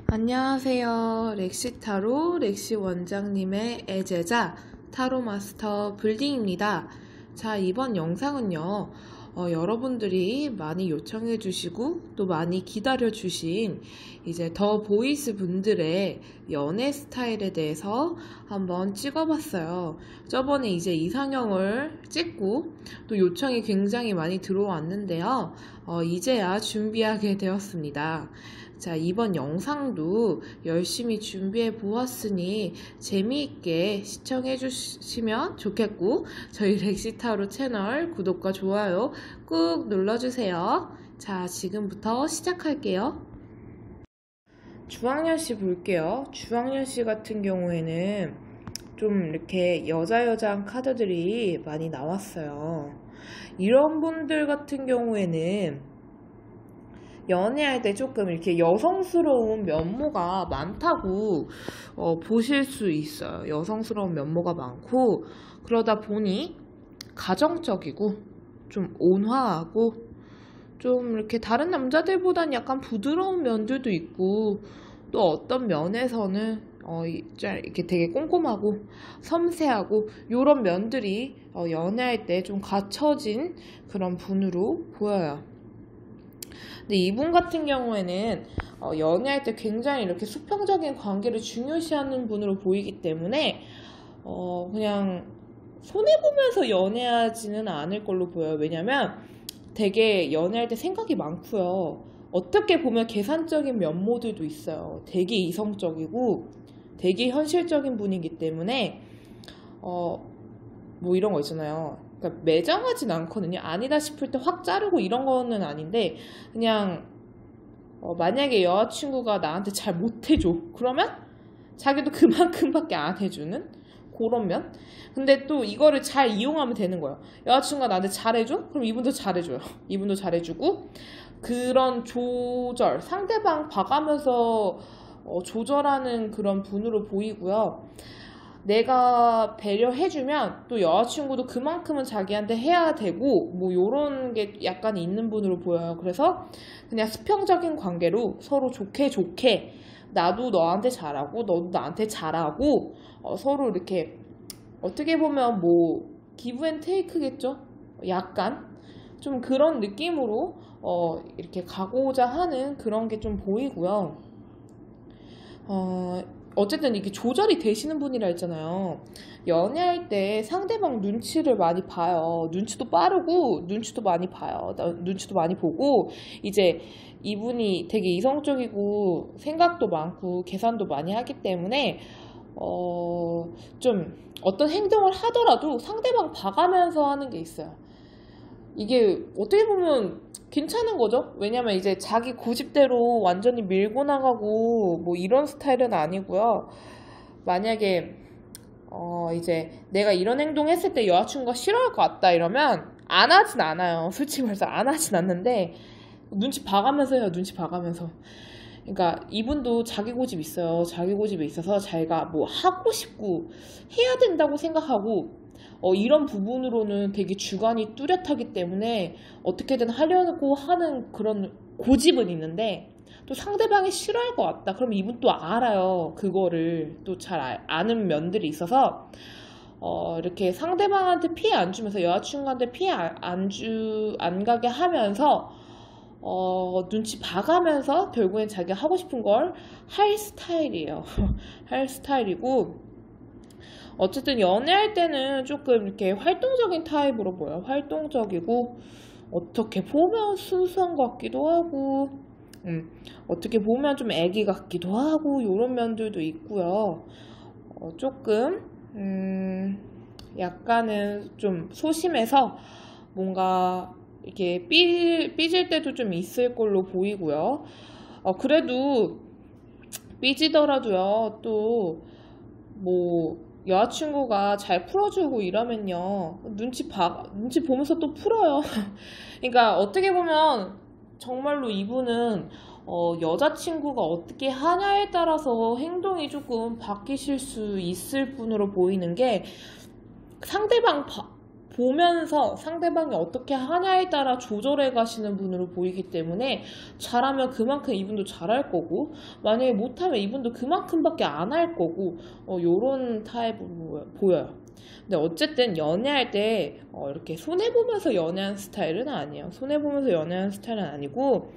안녕하세요. 렉시타로 렉시 원장님의 애제자 타로마스터 불딩입니다. 자, 이번 영상은요, 여러분들이 많이 요청해 주시고 또 많이 기다려 주신 이제 더 보이스 분들의 연애 스타일에 대해서 한번 찍어봤어요. 저번에 이제 이상형을 찍고 또 요청이 굉장히 많이 들어왔는데요. 이제야 준비하게 되었습니다. 자, 이번 영상도 열심히 준비해 보았으니 재미있게 시청해 주시면 좋겠고, 저희 렉시타로 채널 구독과 좋아요 꾹 눌러주세요. 자, 지금부터 시작할게요. 주황년씨 볼게요. 주황년씨 같은 경우에는 좀 이렇게 여자여자한 카드들이 많이 나왔어요. 이런 분들 같은 경우에는 연애할 때 조금 이렇게 여성스러운 면모가 많다고 보실 수 있어요. 여성스러운 면모가 많고, 그러다 보니 가정적이고 좀 온화하고 좀 이렇게 다른 남자들보다는 약간 부드러운 면들도 있고, 또 어떤 면에서는 이렇게 되게 꼼꼼하고 섬세하고 이런 면들이 연애할 때 좀 갖춰진 그런 분으로 보여요. 근데 이분 같은 경우에는 연애할 때 굉장히 이렇게 수평적인 관계를 중요시하는 분으로 보이기 때문에 그냥 손해보면서 연애하지는 않을 걸로 보여요. 왜냐면 되게 연애할 때 생각이 많고요. 어떻게 보면 계산적인 면모들도 있어요. 되게 이성적이고 되게 현실적인 분이기 때문에 뭐 이런 거 있잖아요. 그러니까 매정하진 않거든요. 아니다 싶을 때 확 자르고 이런 거는 아닌데, 그냥 만약에 여자친구가 나한테 잘 못해줘, 그러면 자기도 그만큼밖에 안 해주는 그런 면. 근데 또 이거를 잘 이용하면 되는 거예요. 여자친구가 나한테 잘해줘? 그럼 이분도 잘해줘요. 이분도 잘해주고, 그런 조절, 상대방 봐가면서 조절하는 그런 분으로 보이고요. 내가 배려해주면 또 여자친구도 그만큼은 자기한테 해야 되고, 뭐 요런 게 약간 있는 분으로 보여요. 그래서 그냥 수평적인 관계로 서로 좋게 나도 너한테 잘하고 너도 나한테 잘하고, 서로 이렇게 어떻게 보면 뭐 기브 앤 테이크겠죠? 약간 좀 그런 느낌으로 이렇게 가고자 하는 그런 게 좀 보이고요. 어쨌든 이게 조절이 되시는 분이라 했잖아요. 연애할 때 상대방 눈치를 많이 봐요. 눈치도 빠르고 눈치도 많이 봐요. 눈치도 많이 보고, 이제 이분이 되게 이성적이고 생각도 많고 계산도 많이 하기 때문에 좀 어떤 행동을 하더라도 상대방 봐가면서 하는 게 있어요. 이게 어떻게 보면 괜찮은 거죠. 왜냐면 이제 자기 고집대로 완전히 밀고 나가고 뭐 이런 스타일은 아니고요. 만약에 이제 내가 이런 행동 했을 때 여자친구가 싫어할 것 같다 이러면 안 하진 않아요. 솔직히 말해서 안 하진 않는데, 눈치 봐가면서 해요. 눈치 봐가면서. 그러니까 이분도 자기 고집 있어요. 자기 고집에 있어서 자기가 뭐 하고 싶고 해야 된다고 생각하고, 이런 부분으로는 되게 주관이 뚜렷하기 때문에 어떻게든 하려고 하는 그런 고집은 있는데, 또 상대방이 싫어할 것 같다. 그럼 이분 또 알아요. 그거를 또 잘 아는 면들이 있어서 이렇게 상대방한테 피해 안 주면서 여자친구한테 피해 안 가게 하면서 눈치 봐가면서 결국엔 자기가 하고 싶은 걸 할 스타일이에요. 할 스타일이고, 어쨌든 연애할 때는 조금 이렇게 활동적인 타입으로 보여요. 활동적이고, 어떻게 보면 순수한 것 같기도 하고, 어떻게 보면 좀 애기 같기도 하고, 이런 면들도 있고요. 조금 약간은 좀 소심해서 뭔가 이렇게 삐질 때도 좀 있을 걸로 보이고요. 그래도 삐지더라도요, 또 뭐 여자친구가 잘 풀어주고 이러면요, 눈치 보면서 또 풀어요. 그러니까 어떻게 보면 정말로 이분은 여자친구가 어떻게 하냐에 따라서 행동이 조금 바뀌실 수 있을 분으로 보이는 게 상대방 보면서 상대방이 어떻게 하냐에 따라 조절해 가시는 분으로 보이기 때문에 잘하면 그만큼 이분도 잘할 거고 만약에 못하면 이분도 그만큼밖에 안 할 거고 요런 타입으로 보여요. 근데 어쨌든 연애할 때 이렇게 손해보면서 연애하는 스타일은 아니에요. 손해보면서 연애하는 스타일은 아니고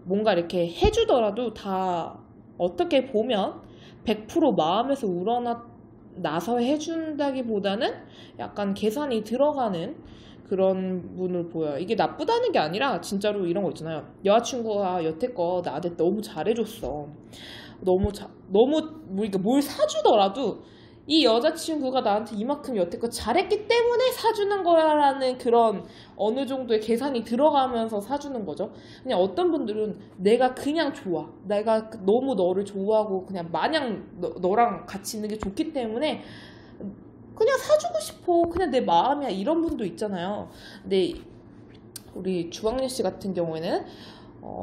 뭔가 이렇게 해주더라도 다 어떻게 보면 100% 마음에서 우러나서 해준다기보다는 약간 계산이 들어가는 그런 분을 보여요. 이게 나쁘다는 게 아니라 진짜로 이런 거 있잖아요. 여자친구가 여태껏 나한테 너무 잘해줬어. 너무 뭘 사주더라도 이 여자친구가 나한테 이만큼 여태껏 잘했기 때문에 사주는 거야라는 그런 어느 정도의 계산이 들어가면서 사주는 거죠. 그냥 어떤 분들은 내가 그냥 좋아. 내가 너무 너를 좋아하고 그냥 마냥 너랑 같이 있는 게 좋기 때문에 그냥 사주고 싶어. 그냥 내 마음이야. 이런 분도 있잖아요. 근데 우리 주광윤 씨 같은 경우에는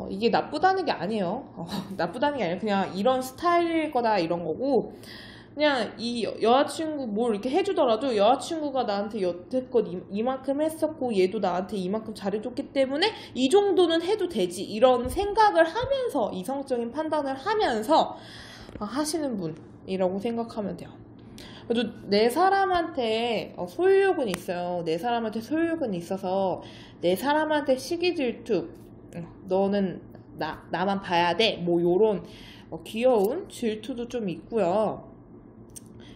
이게 나쁘다는 게 아니에요. 나쁘다는 게 아니라 그냥 이런 스타일일 거다 이런 거고 그냥 이 여자친구 뭘 이렇게 해주더라도 여자친구가 나한테 여태껏 이만큼 했었고 얘도 나한테 이만큼 잘해줬기 때문에 이 정도는 해도 되지 이런 생각을 하면서 이성적인 판단을 하면서 하시는 분이라고 생각하면 돼요. 그래도 내 사람한테 소유욕은 있어요. 내 사람한테 소유욕은 있어서 내 사람한테 시기 질투 너는 나만 봐야 돼 뭐 요런 귀여운 질투도 좀 있고요.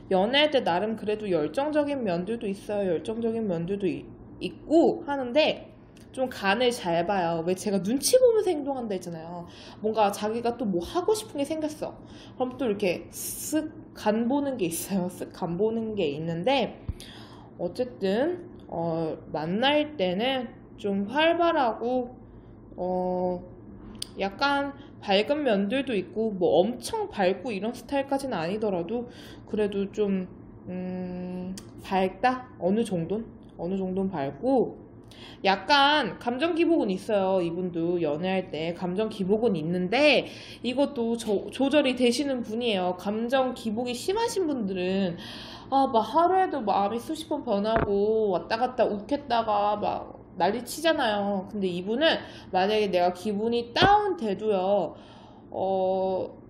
연애할 때 나름 그래도 열정적인 면들도 있어요. 열정적인 면들도 있고 하는데 좀 간을 잘 봐요. 왜 제가 눈치 보면서 행동한다 했잖아요. 뭔가 자기가 또 뭐 하고 싶은 게 생겼어. 그럼 또 이렇게 쓱 간 보는 게 있어요. 쓱 간 보는 게 있는데 어쨌든 만날 때는 좀 활발하고 약간 밝은 면들도 있고 뭐 엄청 밝고 이런 스타일까지는 아니더라도 그래도 좀 밝다? 어느 정도는 밝고 약간 감정 기복은 있어요. 이분도 연애할 때 감정 기복은 있는데 이것도 조절이 되시는 분이에요. 감정 기복이 심하신 분들은 막 하루에도 마음이 수십 번 변하고 왔다 갔다 욱했다가 막 난리 치잖아요. 근데 이분은 만약에 내가 기분이 다운돼도요,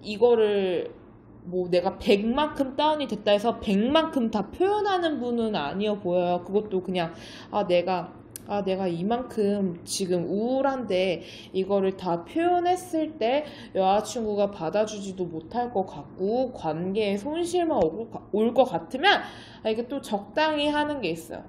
이거를 뭐 내가 100만큼 다운이 됐다 해서 100만큼 다 표현하는 분은 아니어 보여요. 그것도 그냥 내가 이만큼 지금 우울한데 이거를 다 표현했을 때 여자친구가 받아주지도 못할 것 같고 관계에 손실만 올 것 같으면 이게 또 적당히 하는 게 있어요.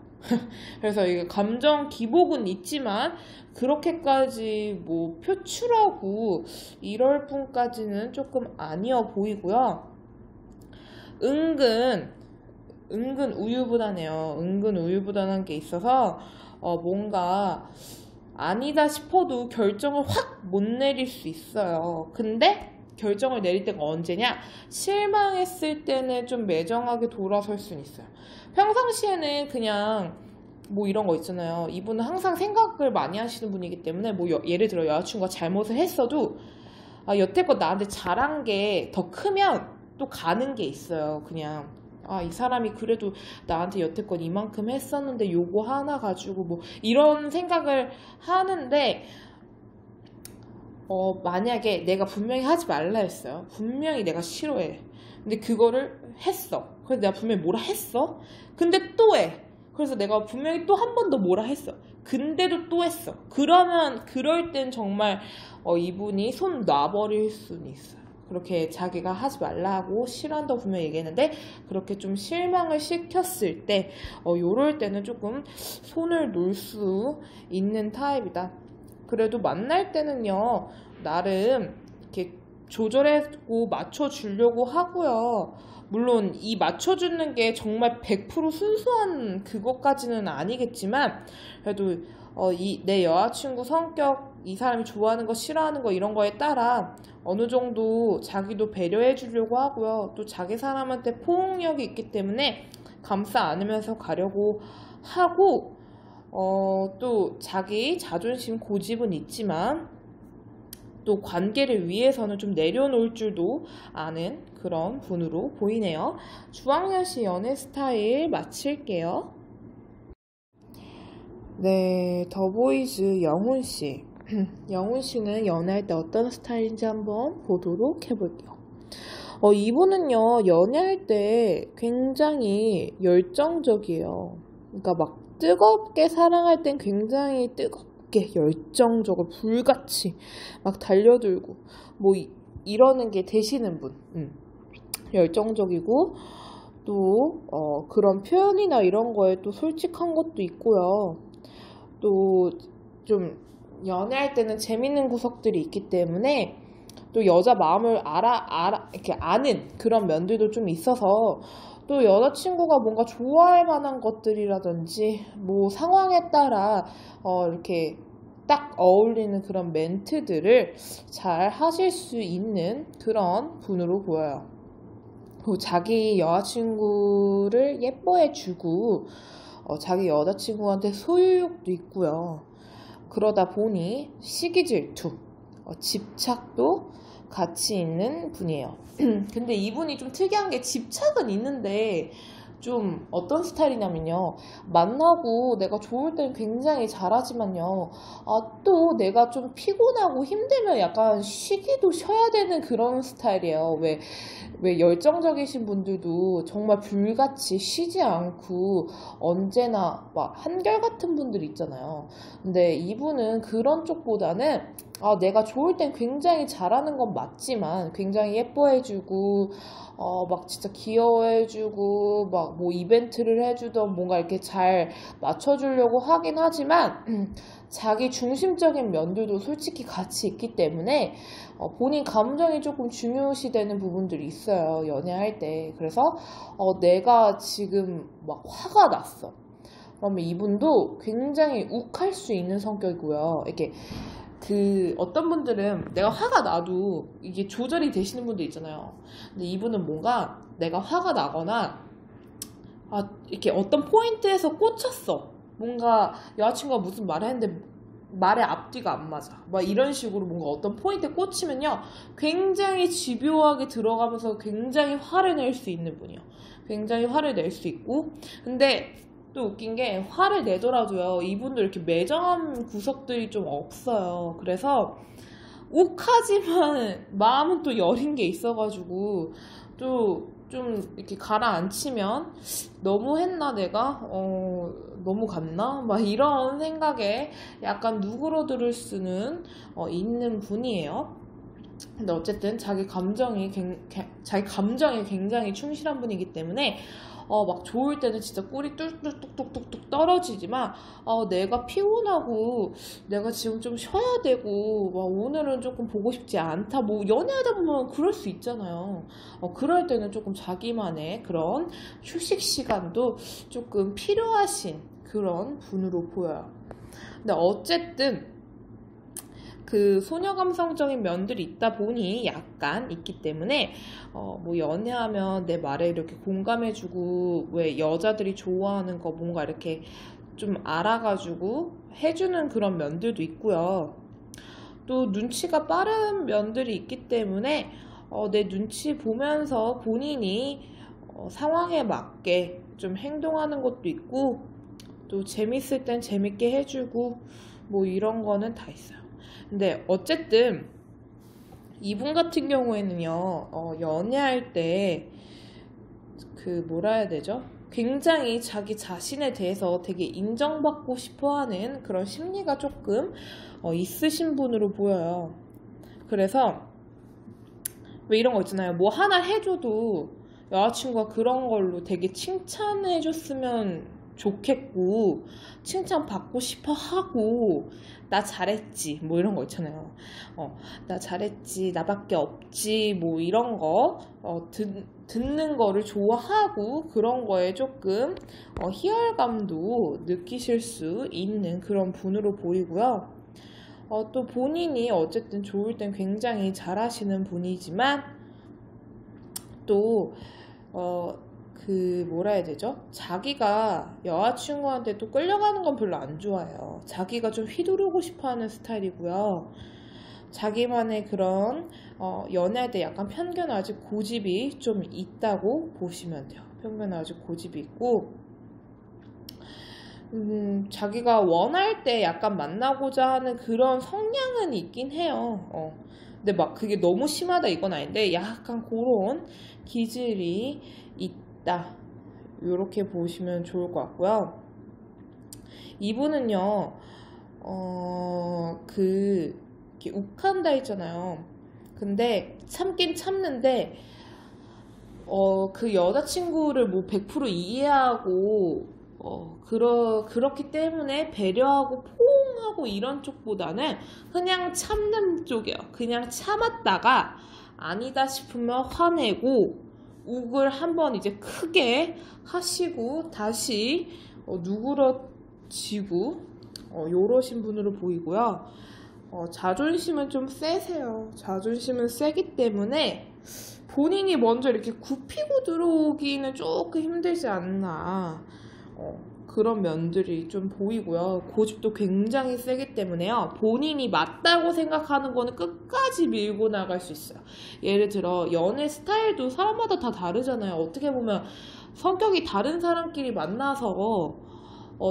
그래서 이게 감정 기복은 있지만 그렇게까지 뭐 표출하고 이럴 뿐까지는 조금 아니어 보이고요. 은근 우유부단해요. 은근 우유부단한 게 있어서 뭔가 아니다 싶어도 결정을 확 못 내릴 수 있어요. 근데 결정을 내릴 때가 언제냐? 실망했을 때는 좀 매정하게 돌아설 수는 있어요. 평상시에는 그냥 뭐 이런 거 있잖아요. 이분은 항상 생각을 많이 하시는 분이기 때문에 뭐 예를 들어 여자친구가 잘못을 했어도 여태껏 나한테 잘한 게 더 크면 또 가는 게 있어요. 그냥 이 사람이 그래도 나한테 여태껏 이만큼 했었는데 요거 하나 가지고 뭐 이런 생각을 하는데 만약에 내가 분명히 하지 말라 했어요. 분명히 내가 싫어해. 근데 그거를 했어. 그래서 내가 분명히 뭐라 했어. 근데 또 해. 그래서 내가 분명히 또 한 번 더 뭐라 했어. 근데도 또 했어. 그럴 땐 정말 이분이 손 놔버릴 수는 있어요. 그렇게 자기가 하지 말라고 싫어한다고 분명히 얘기했는데 그렇게 좀 실망을 시켰을 때 요럴 때는 조금 손을 놓을 수 있는 타입이다. 그래도 만날 때는요 나름 이렇게 조절하고 맞춰주려고 하고요. 물론 이 맞춰주는 게 정말 100% 순수한 그것까지는 아니겠지만 그래도 내 여자친구 성격 이 사람이 좋아하는 거 싫어하는 거 이런 거에 따라 어느 정도 자기도 배려해 주려고 하고요. 또 자기 사람한테 포용력이 있기 때문에 감싸 안으면서 가려고 하고 또 자기 자존심 고집은 있지만 또 관계를 위해서는 좀 내려놓을 줄도 아는 그런 분으로 보이네요. 주황여시 연애 스타일 마칠게요. 네, 더보이즈 영훈씨. 영훈씨는 연애할 때 어떤 스타일인지 한번 보도록 해볼게요. 이분은요, 연애할 때 굉장히 열정적이에요. 그러니까 막 뜨겁게 사랑할 땐 굉장히 뜨겁게 열정적으로 불같이 막 달려들고 뭐 이러는 게 되시는 분. 열정적이고 또 그런 표현이나 이런 거에 또 솔직한 것도 있고요. 또 좀 연애할 때는 재밌는 구석들이 있기 때문에 또 여자 마음을 이렇게 아는 그런 면들도 좀 있어서 또 여자친구가 뭔가 좋아할 만한 것들이라든지 뭐 상황에 따라 이렇게 딱 어울리는 그런 멘트들을 잘 하실 수 있는 그런 분으로 보여요. 그리고 자기 여자친구를 예뻐해주고 자기 여자친구한테 소유욕도 있고요. 그러다 보니 시기 질투, 집착도 같이 있는 분이에요. 근데 이분이 좀 특이한 게 집착은 있는데 좀 어떤 스타일이냐면요. 만나고 내가 좋을 때는 굉장히 잘하지만요. 또 내가 좀 피곤하고 힘들면 약간 쉬기도 쉬어야 되는 그런 스타일이에요. 왜 열정적이신 분들도 정말 불같이 쉬지 않고 언제나 막 한결같은 분들 있잖아요. 근데 이분은 그런 쪽보다는 내가 좋을 땐 굉장히 잘하는 건 맞지만 굉장히 예뻐해주고 막 진짜 귀여워해주고 막 뭐 이벤트를 해주던 뭔가 이렇게 잘 맞춰주려고 하긴 하지만 자기 중심적인 면들도 솔직히 같이 있기 때문에 본인 감정이 조금 중요시되는 부분들이 있어요. 연애할 때. 그래서 내가 지금 막 화가 났어. 그러면 이분도 굉장히 욱할 수 있는 성격이고요. 이렇게 어떤 분들은 내가 화가 나도 이게 조절이 되시는 분들 있잖아요. 근데 이분은 뭔가 내가 화가 나거나 이렇게 어떤 포인트에서 꽂혔어. 뭔가 여자친구가 무슨 말을 했는데 말의 앞뒤가 안 맞아. 막 이런 식으로 뭔가 어떤 포인트에 꽂히면요. 굉장히 집요하게 들어가면서 굉장히 화를 낼 수 있는 분이에요. 굉장히 화를 낼 수 있고. 근데 또 웃긴 게 화를 내더라도요. 이분도 이렇게 매정한 구석들이 좀 없어요. 그래서 욱하지만 마음은 또 여린 게 있어가지고 또 좀 이렇게 가라앉히면 너무 했나 내가? 너무 갔나? 막 이런 생각에 약간 누그러들 수는 있는 분이에요. 근데 어쨌든 자기 감정에 굉장히 충실한 분이기 때문에 막 좋을 때는 진짜 꿀이 뚝뚝뚝뚝뚝 떨어지지만 내가 피곤하고 내가 지금 좀 쉬어야 되고 막 오늘은 조금 보고 싶지 않다 뭐 연애하다 보면 그럴 수 있잖아요. 그럴 때는 조금 자기만의 그런 휴식 시간도 조금 필요하신 그런 분으로 보여요. 근데 어쨌든 그 소녀 감성적인 면들이 있다 보니 약간 있기 때문에 뭐 연애하면 내 말에 이렇게 공감해주고 왜 여자들이 좋아하는 거 뭔가 이렇게 좀 알아가지고 해주는 그런 면들도 있고요. 또 눈치가 빠른 면들이 있기 때문에 내 눈치 보면서 본인이 상황에 맞게 좀 행동하는 것도 있고 또 재밌을 땐 재밌게 해주고 뭐 이런 거는 다 있어요. 근데 어쨌든 이분 같은 경우에는요, 연애할 때 그 뭐라 해야 되죠? 굉장히 자기 자신에 대해서 되게 인정받고 싶어하는 그런 심리가 조금 있으신 분으로 보여요. 그래서 왜 이런 거 있잖아요. 뭐 하나 해줘도 여자친구가 그런 걸로 되게 칭찬해줬으면 좋겠고 칭찬받고 싶어 하고 나 잘했지 뭐 이런 거 있잖아요. 나 잘했지 나밖에 없지 뭐 이런 거 듣는 거를 좋아하고 그런 거에 조금 희열감도 느끼실 수 있는 그런 분으로 보이고요. 또 본인이 어쨌든 좋을 땐 굉장히 잘하시는 분이지만 또 그 뭐라 해야 되죠? 자기가 여자친구한테 또 끌려가는 건 별로 안 좋아해요. 자기가 좀 휘두르고 싶어하는 스타일이고요. 자기만의 그런 연애할 때 약간 편견 아직 고집이 좀 있다고 보시면 돼요. 편견 아직 고집이 있고 자기가 원할 때 약간 만나고자 하는 그런 성향은 있긴 해요. 근데 막 그게 너무 심하다 이건 아닌데 약간 그런 기질이 있다. 이렇게 보시면 좋을 것 같고요. 이분은요, 이렇게 욱한다 했잖아요. 근데 참긴 참는데, 그 여자친구를 뭐 100% 이해하고, 그렇기 때문에 배려하고 포옹하고 이런 쪽보다는 그냥 참는 쪽이에요. 그냥 참았다가 아니다 싶으면 화내고, 욱을 한번 이제 크게 하시고, 다시 누그러지고, 요러신 분으로 보이고요. 자존심은 좀 세세요. 자존심은 세기 때문에 본인이 먼저 이렇게 굽히고 들어오기는 조금 힘들지 않나. 그런 면들이 좀 보이고요. 고집도 굉장히 세기 때문에요. 본인이 맞다고 생각하는 거는 끝까지 밀고 나갈 수 있어요. 예를 들어 연애 스타일도 사람마다 다 다르잖아요. 어떻게 보면 성격이 다른 사람끼리 만나서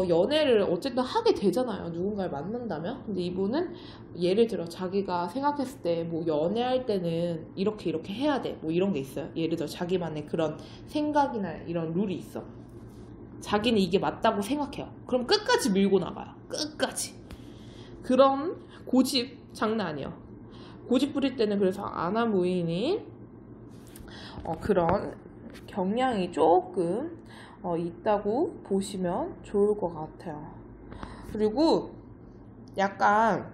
연애를 어쨌든 하게 되잖아요. 누군가를 만난다면. 근데 이분은 예를 들어 자기가 생각했을 때 뭐 연애할 때는 이렇게 해야 돼. 뭐 이런 게 있어요. 예를 들어 자기만의 그런 생각이나 이런 룰이 있어. 자기는 이게 맞다고 생각해요. 그럼 끝까지 밀고 나가요. 끝까지. 그런 고집 장난 아니에요. 고집 부릴 때는 그래서 아나무인이 그런 경향이 조금 있다고 보시면 좋을 것 같아요. 그리고 약간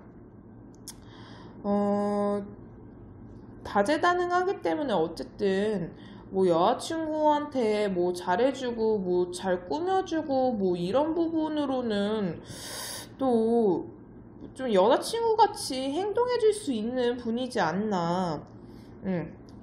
다재다능하기 때문에 어쨌든 뭐 여자친구한테 뭐 잘해주고 뭐 잘 꾸며주고 뭐 이런 부분으로는 또 좀 여자친구 같이 행동해줄 수 있는 분이지 않나.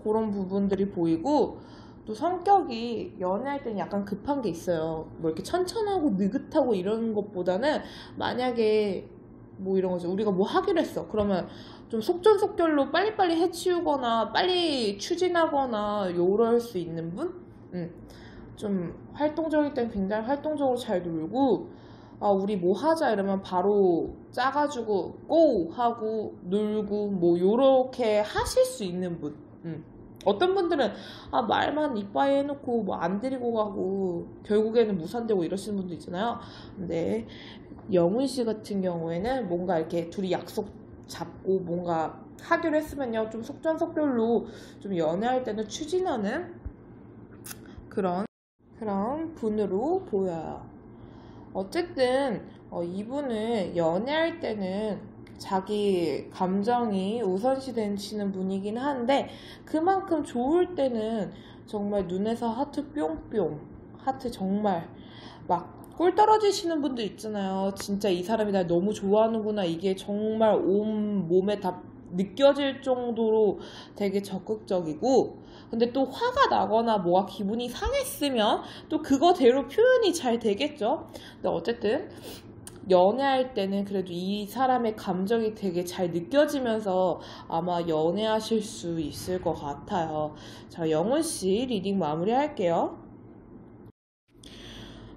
그런 부분들이 보이고 또 성격이 연애할 때는 약간 급한 게 있어요. 뭐 이렇게 천천하고 느긋하고 이런 것보다는 만약에 뭐 이런 거죠. 우리가 뭐 하기로 했어. 그러면 좀 속전속결로 빨리빨리 해치우거나 빨리 추진하거나 요럴 수 있는 분? 좀 활동적일 땐 굉장히 활동적으로 잘 놀고 우리 뭐 하자 이러면 바로 짜가지고 고! 하고 놀고 뭐 요렇게 하실 수 있는 분. 어떤 분들은 말만 이빠이 해놓고 뭐 안 데리고 가고 결국에는 무산되고 이러시는 분도 있잖아요. 근데 영훈 씨 같은 경우에는 뭔가 이렇게 둘이 약속 잡고 뭔가 하기로 했으면요 좀 속전속결로 좀 연애할 때는 추진하는 그런 분으로 보여요. 어쨌든 이분은 연애할 때는 자기 감정이 우선시 되시는 분이긴 한데 그만큼 좋을 때는 정말 눈에서 하트 뿅뿅 하트 정말 막 꿀 떨어지시는 분들 있잖아요. 진짜 이 사람이 날 너무 좋아하는구나 이게 정말 온 몸에 다 느껴질 정도로 되게 적극적이고 근데 또 화가 나거나 뭐가 기분이 상했으면 또 그거대로 표현이 잘 되겠죠. 근데 어쨌든 연애할 때는 그래도 이 사람의 감정이 되게 잘 느껴지면서 아마 연애하실 수 있을 것 같아요. 자, 영훈씨 리딩 마무리할게요.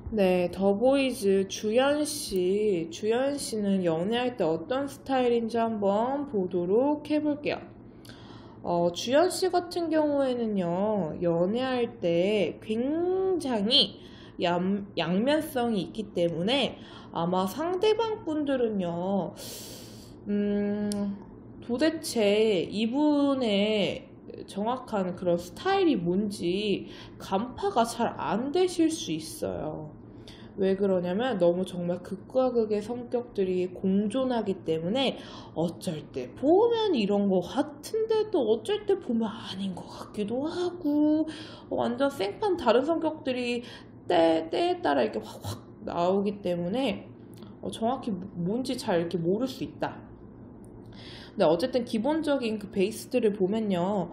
네, 더보이즈 주연씨는 연애할 때 어떤 스타일인지 한번 보도록 해볼게요. 주연씨 같은 경우에는요, 연애할 때 굉장히 양면성이 있기 때문에 아마 상대방 분들은요, 도대체 이분의 정확한 그런 스타일이 뭔지 간파가 잘 안 되실 수 있어요. 왜 그러냐면 너무 정말 극과 극의 성격들이 공존하기 때문에 어쩔 때 보면 이런 거 같은데도 어쩔 때 보면 아닌 것 같기도 하고 완전 생판 다른 성격들이 때에 따라 이렇게 확 나오기 때문에 정확히 뭔지 잘 이렇게 모를 수 있다. 근데 어쨌든 기본적인 그 베이스들을 보면요,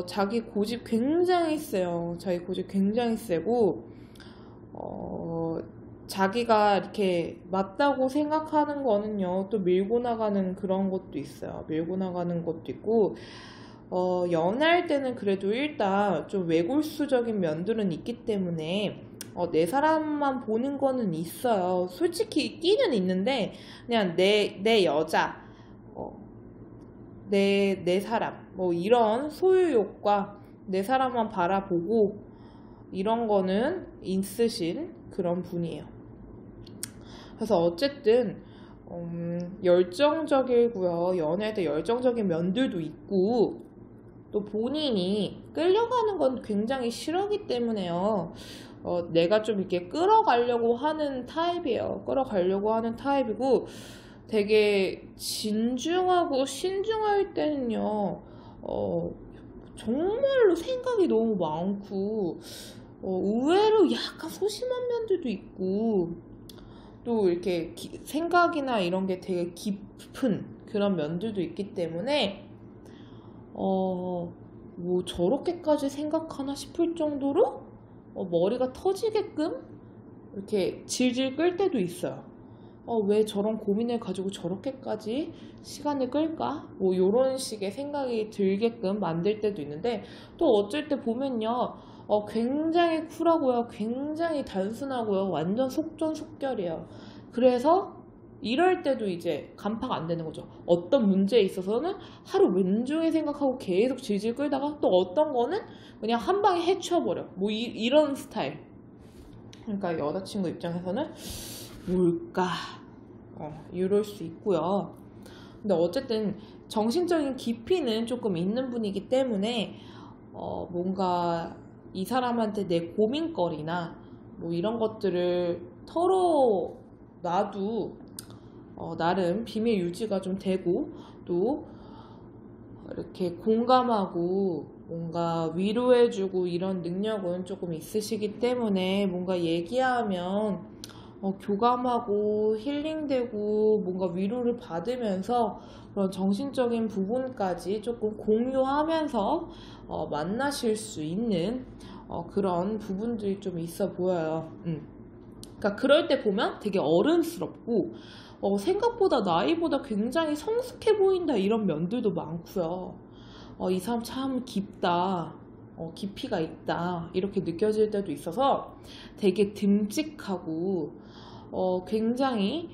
자기 고집 굉장히 세요. 자기 고집 굉장히 세고, 자기가 이렇게 맞다고 생각하는 거는요, 또 밀고 나가는 그런 것도 있어요. 밀고 나가는 것도 있고, 연애할 때는 그래도 일단 좀 외골수적인 면들은 있기 때문에, 내 사람만 보는 거는 있어요. 솔직히 끼는 있는데, 그냥 내 여자, 어, 내 사람, 뭐 이런 소유욕과 내 사람만 바라보고, 이런 거는 있으신 그런 분이에요. 그래서 어쨌든 열정적이고요. 연애할 때 열정적인 면들도 있고 또 본인이 끌려가는 건 굉장히 싫어하기 때문에요. 내가 좀 이렇게 끌어가려고 하는 타입이에요. 끌어가려고 하는 타입이고 되게 진중하고 신중할 때는요. 정말로 생각이 너무 많고 의외로 약간 소심한 면들도 있고 또 이렇게 생각이나 이런 게 되게 깊은 그런 면들도 있기 때문에 뭐 저렇게까지 생각하나 싶을 정도로 머리가 터지게끔 이렇게 질질 끌 때도 있어요. 왜 저런 고민을 가지고 저렇게까지 시간을 끌까? 뭐 이런 식의 생각이 들게끔 만들 때도 있는데 또 어쩔 때 보면요. 굉장히 쿨하고요. 굉장히 단순하고요. 완전 속전속결이에요. 그래서 이럴 때도 이제 간파가 안 되는 거죠. 어떤 문제에 있어서는 하루 왼종일 생각하고 계속 질질 끌다가 또 어떤 거는 그냥 한 방에 해치워버려. 뭐 이런 스타일. 그러니까 여자친구 입장에서는 뭘까? 이럴 수 있고요. 근데 어쨌든 정신적인 깊이는 조금 있는 분이기 때문에 뭔가 이 사람한테 내 고민거리나 뭐 이런 것들을 털어놔도 나름 비밀 유지가 좀 되고 또 이렇게 공감하고 뭔가 위로해주고 이런 능력은 조금 있으시기 때문에 뭔가 얘기하면 교감하고 힐링되고 뭔가 위로를 받으면서 그런 정신적인 부분까지 조금 공유하면서 만나실 수 있는 그런 부분들이 좀 있어 보여요. 그러니까 그럴 때 보면 되게 어른스럽고 생각보다 나이보다 굉장히 성숙해 보인다 이런 면들도 많고요. 이 사람 참 깊다. 깊이가 있다. 이렇게 느껴질 때도 있어서 되게 듬직하고 굉장히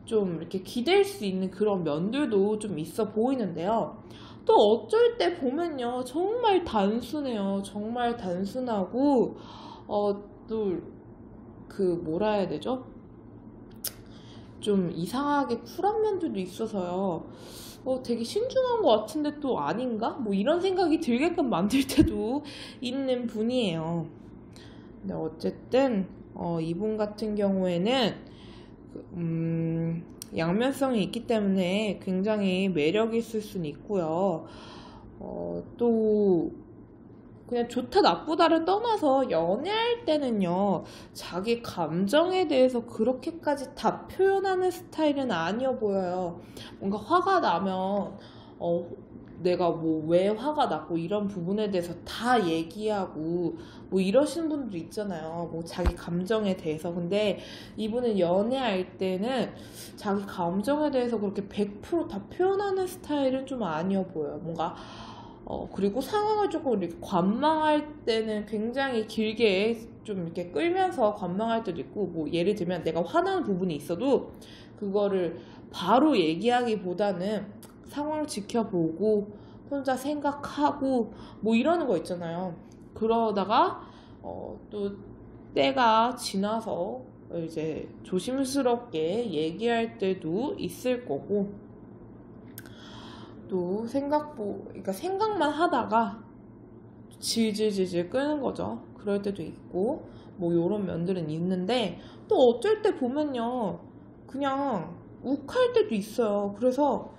좀 이렇게 기댈 수 있는 그런 면들도 좀 있어 보이는데요. 또 어쩔 때 보면요. 정말 단순해요. 정말 단순하고 또 그 뭐라 해야 되죠? 좀 이상하게 쿨한 면들도 있어서요. 되게 신중한 것 같은데 또 아닌가? 뭐 이런 생각이 들게끔 만들 때도 있는 분이에요. 근데 어쨌든 이분 같은 경우에는 양면성이 있기 때문에 굉장히 매력이 있을 수는 있고요. 또 그냥 좋다 나쁘다를 떠나서 연애할 때는요, 자기 감정에 대해서 그렇게까지 다 표현하는 스타일은 아니어 보여요. 뭔가 화가 나면 내가 뭐 왜 화가 났고 이런 부분에 대해서 다 얘기하고 뭐 이러시는 분들도 있잖아요. 뭐 자기 감정에 대해서. 근데 이분은 연애할 때는 자기 감정에 대해서 그렇게 100%다 표현하는 스타일은 좀 아니어 보여요. 뭔가 그리고 상황을 조금 이렇게 관망할 때는 굉장히 길게 좀 이렇게 끌면서 관망할 때도 있고, 뭐 예를 들면 내가 화나는 부분이 있어도 그거를 바로 얘기하기보다는 상황 지켜보고 혼자 생각하고 뭐 이러는 거 있잖아요. 그러다가 또 때가 지나서 이제 조심스럽게 얘기할 때도 있을 거고, 또 그러니까 생각만 하다가 질질질질 끄는 거죠. 그럴 때도 있고 뭐 요런 면들은 있는데 또 어쩔 때 보면요 그냥 욱할 때도 있어요. 그래서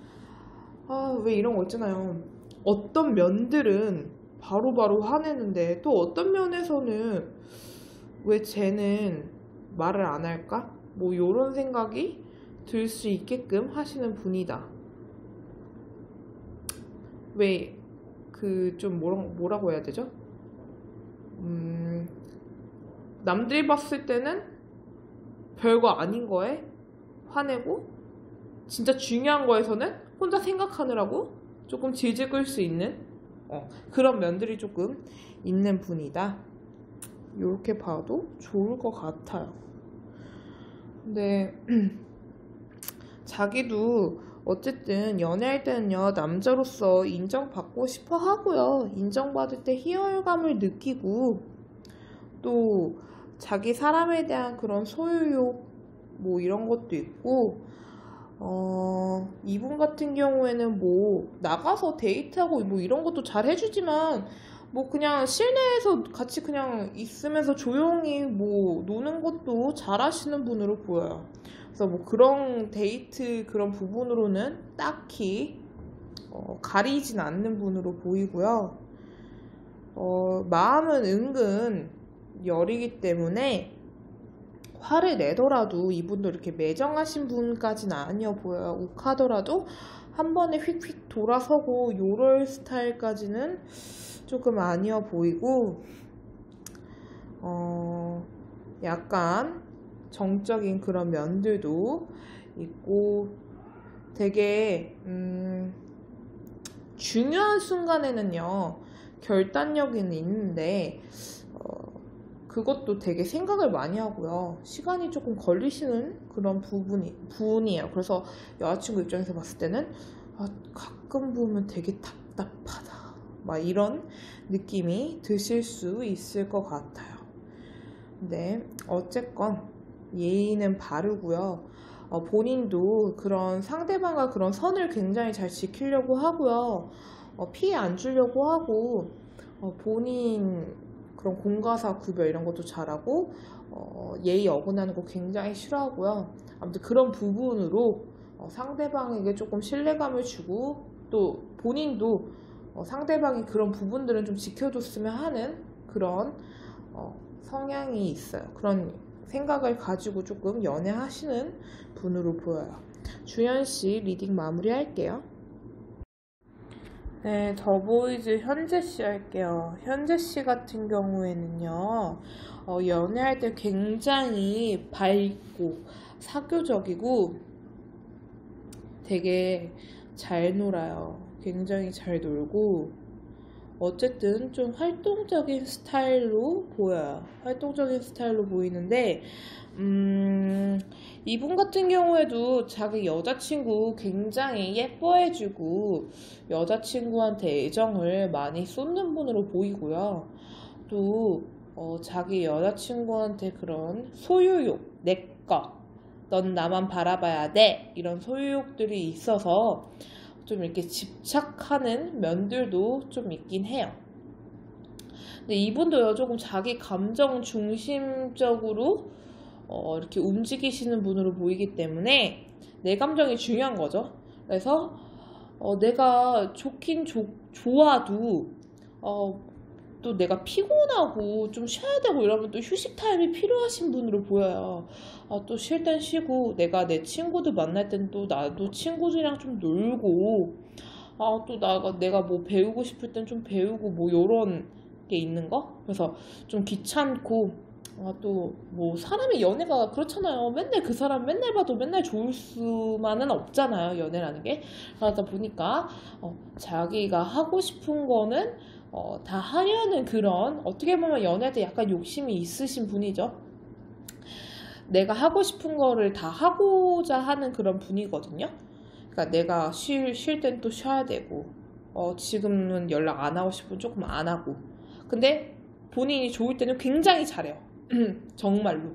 왜 이런 거 있잖아요. 어떤 면들은 바로바로 화내는데 또 어떤 면에서는 왜 쟤는 말을 안 할까? 뭐 요런 생각이 들 수 있게끔 하시는 분이다. 왜 그 좀 뭐라고 해야 되죠? 남들이 봤을 때는 별거 아닌 거에 화내고 진짜 중요한 거에서는 혼자 생각하느라고 조금 질질 끌 수 있는 그런 면들이 조금 있는 분이다. 이렇게 봐도 좋을 것 같아요. 근데 자기도 어쨌든 연애할 때는요, 남자로서 인정받고 싶어 하고요. 인정받을 때 희열감을 느끼고 또 자기 사람에 대한 그런 소유욕 뭐 이런 것도 있고 이분 같은 경우에는 뭐 나가서 데이트하고 뭐 이런 것도 잘 해주지만 뭐 그냥 실내에서 같이 그냥 있으면서 조용히 뭐 노는 것도 잘 하시는 분으로 보여요. 그래서 뭐 그런 데이트 그런 부분으로는 딱히 가리진 않는 분으로 보이고요. 마음은 은근 여리기 때문에 화를 내더라도 이분도 이렇게 매정하신 분까지는 아니어 보여요. 욱하더라도 한 번에 휙휙 돌아서고 요럴 스타일까지는 조금 아니어 보이고 약간 정적인 그런 면들도 있고 되게 중요한 순간에는요 결단력이 있는데 그것도 되게 생각을 많이 하고요. 시간이 조금 걸리시는 그런 부분이에요. 그래서 여자친구 입장에서 봤을 때는 가끔 보면 되게 답답하다. 막 이런 느낌이 드실 수 있을 것 같아요. 네, 어쨌건 예의는 바르고요. 본인도 그런 상대방과 그런 선을 굉장히 잘 지키려고 하고요. 피해 안 주려고 하고 본인 그런 공과사 구별 이런 것도 잘하고 예의 어긋나는 거 굉장히 싫어하고요. 아무튼 그런 부분으로 상대방에게 조금 신뢰감을 주고 또 본인도 상대방이 그런 부분들은 좀 지켜줬으면 하는 그런 성향이 있어요. 그런 생각을 가지고 조금 연애하시는 분으로 보여요. 주연씨 리딩 마무리할게요. 네, 더보이즈 현재씨 할게요. 현재씨 같은 경우에는요, 연애할 때 굉장히 밝고 사교적이고 되게 잘 놀아요. 굉장히 잘 놀고 어쨌든 좀 활동적인 스타일로 보여요. 활동적인 스타일로 보이는데 이분 같은 경우에도 자기 여자친구 굉장히 예뻐해주고 여자친구한테 애정을 많이 쏟는 분으로 보이고요. 또 자기 여자친구한테 그런 소유욕, 내꺼, 넌 나만 바라봐야 돼 이런 소유욕들이 있어서 좀 이렇게 집착하는 면들도 좀 있긴 해요. 근데 이분도요 조금 자기 감정 중심적으로 이렇게 움직이시는 분으로 보이기 때문에 내 감정이 중요한 거죠. 그래서 내가 좋긴 좋아도 또 내가 피곤하고 좀 쉬어야 되고 이러면 또 휴식 타임이 필요하신 분으로 보여요. 또 쉴 땐 쉬고 내가 내 친구들 만날 땐 또 나도 친구들이랑 좀 놀고 또 내가 뭐 배우고 싶을 땐 좀 배우고 뭐 요런 게 있는 거? 그래서 좀 귀찮고 또 뭐 사람의 연애가 그렇잖아요. 맨날 그 사람 맨날 봐도 맨날 좋을 수만은 없잖아요. 연애라는 게. 그러다 보니까 자기가 하고 싶은 거는 다 하려는 그런 어떻게 보면 연애할 때 약간 욕심이 있으신 분이죠. 내가 하고 싶은 거를 다 하고자 하는 그런 분이거든요. 그러니까 내가 쉴 땐 또 쉬어야 되고 지금은 연락 안 하고 싶으면 조금 안 하고 근데 본인이 좋을 때는 굉장히 잘해요. 정말로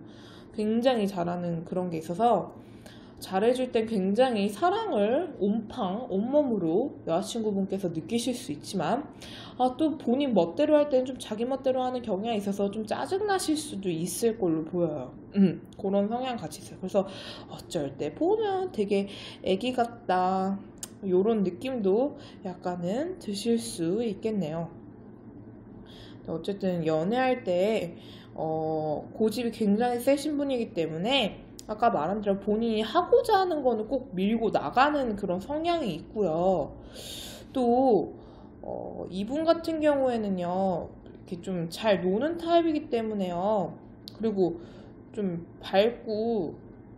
굉장히 잘하는 그런 게 있어서 잘해줄 땐 굉장히 사랑을 온몸으로 여자친구분께서 느끼실 수 있지만 또 본인 멋대로 할 때는 좀 자기 멋대로 하는 경향이 있어서 좀 짜증나실 수도 있을 걸로 보여요. 그런 성향 같이 있어요. 그래서 어쩔 때 보면 되게 애기 같다 요런 느낌도 약간은 드실 수 있겠네요. 어쨌든 연애할 때 고집이 굉장히 세신 분이기 때문에 아까 말한 대로 본인이 하고자 하는 거는 꼭 밀고 나가는 그런 성향이 있고요. 또 이분 같은 경우에는요 이렇게 좀 잘 노는 타입이기 때문에요. 그리고 좀 밝고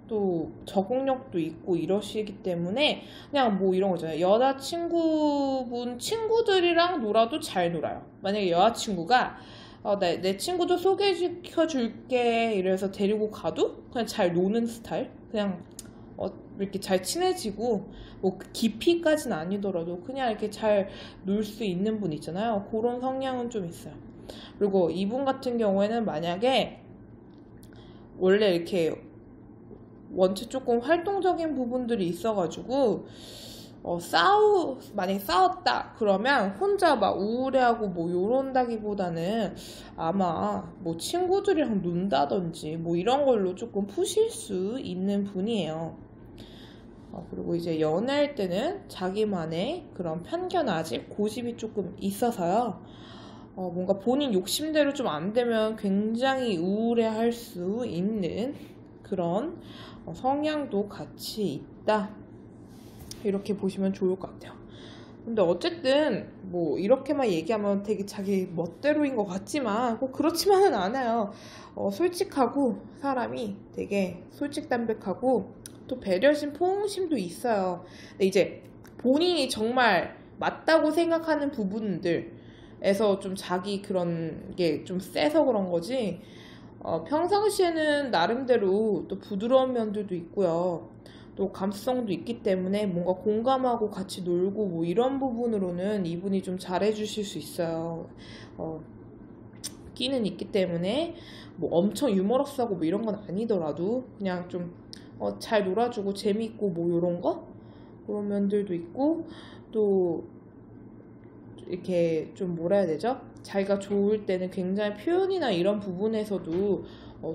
또 적응력도 있고 이러시기 때문에 그냥 뭐 이런 거잖아요. 여자친구분 친구들이랑 놀아도 잘 놀아요. 만약에 여자친구가 내 친구도 소개시켜 줄게 이래서 데리고 가도 그냥 잘 노는 스타일. 그냥 이렇게 잘 친해지고 뭐 깊이까지는 아니더라도 그냥 이렇게 잘 놀 수 있는 분 있잖아요. 그런 성향은 좀 있어요. 그리고 이분 같은 경우에는 만약에 원래 이렇게 원체 조금 활동적인 부분들이 있어가지고 만약에 싸웠다 그러면 혼자 막 우울해하고 뭐 요런다기보다는 아마 뭐 친구들이랑 논다든지 뭐 이런 걸로 조금 푸실 수 있는 분이에요. 그리고 이제 연애할 때는 자기만의 그런 편견 아직 고집이 조금 있어서요. 뭔가 본인 욕심대로 좀 안 되면 굉장히 우울해할 수 있는 그런 성향도 같이 있다. 이렇게 보시면 좋을 것 같아요. 근데 어쨌든 뭐 이렇게만 얘기하면 되게 자기 멋대로인 것 같지만 꼭 그렇지만은 않아요. 솔직하고 사람이 되게 솔직담백하고 또 배려심, 포용심도 있어요. 근데 이제 본인이 정말 맞다고 생각하는 부분들에서 좀 자기 그런 게 좀 세서 그런 거지. 평상시에는 나름대로 또 부드러운 면들도 있고요. 또 감수성도 있기 때문에 뭔가 공감하고 같이 놀고 뭐 이런 부분으로는 이분이 좀 잘해주실 수 있어요. 끼는 있기 때문에 뭐 엄청 유머러스하고 뭐 이런 건 아니더라도 그냥 좀 잘 놀아주고 재밌고 뭐 이런 거? 그런 면들도 있고 또 이렇게 좀 뭐라 해야 되죠? 자기가 좋을 때는 굉장히 표현이나 이런 부분에서도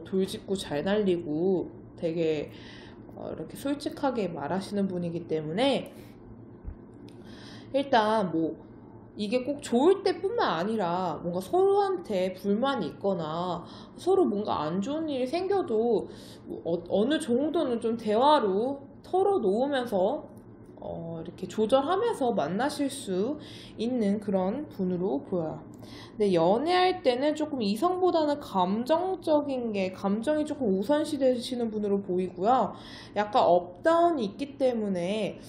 돌직구 잘 날리고 되게 이렇게 솔직하게 말하시는 분이기 때문에 일단 뭐 이게 꼭 좋을 때뿐만 아니라 뭔가 서로한테 불만이 있거나 서로 뭔가 안 좋은 일이 생겨도 어느 정도는 좀 대화로 털어놓으면서 이렇게 조절하면서 만나실 수 있는 그런 분으로 보여요. 근데 연애할 때는 조금 이성보다는 감정이 조금 우선시 되시는 분으로 보이고요. 약간 업다운이 있기 때문에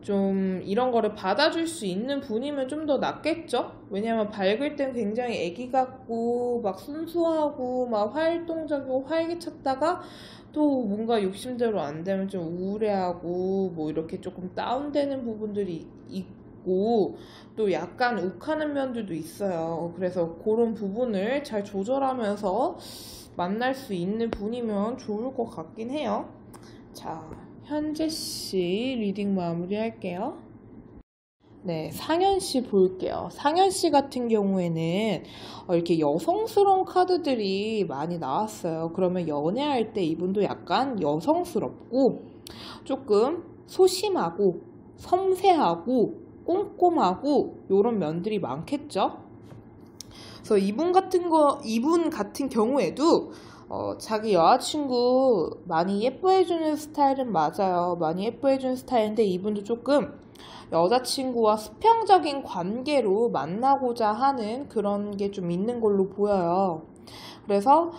좀 이런 거를 받아줄 수 있는 분이면 좀 더 낫겠죠? 왜냐면 밝을 땐 굉장히 애기 같고 막 순수하고 막 활동적이고 활기찼다가 또 뭔가 욕심대로 안 되면 좀 우울해하고 뭐 이렇게 조금 다운되는 부분들이 있고 또 약간 욱하는 면들도 있어요. 그래서 그런 부분을 잘 조절하면서 만날 수 있는 분이면 좋을 것 같긴 해요. 자, 현재 씨 리딩 마무리 할게요. 네, 상현 씨 볼게요. 상현 씨 같은 경우에는 이렇게 여성스러운 카드들이 많이 나왔어요. 그러면 연애할 때 이분도 약간 여성스럽고 조금 소심하고 섬세하고 꼼꼼하고 이런 면들이 많겠죠. 그래서 이분 같은 경우에도 자기 여자친구 많이 예뻐해주는 스타일은 맞아요. 많이 예뻐해주는 스타일인데 이분도 조금 여자친구와 수평적인 관계로 만나고자 하는 그런 게 좀 있는 걸로 보여요. 그래서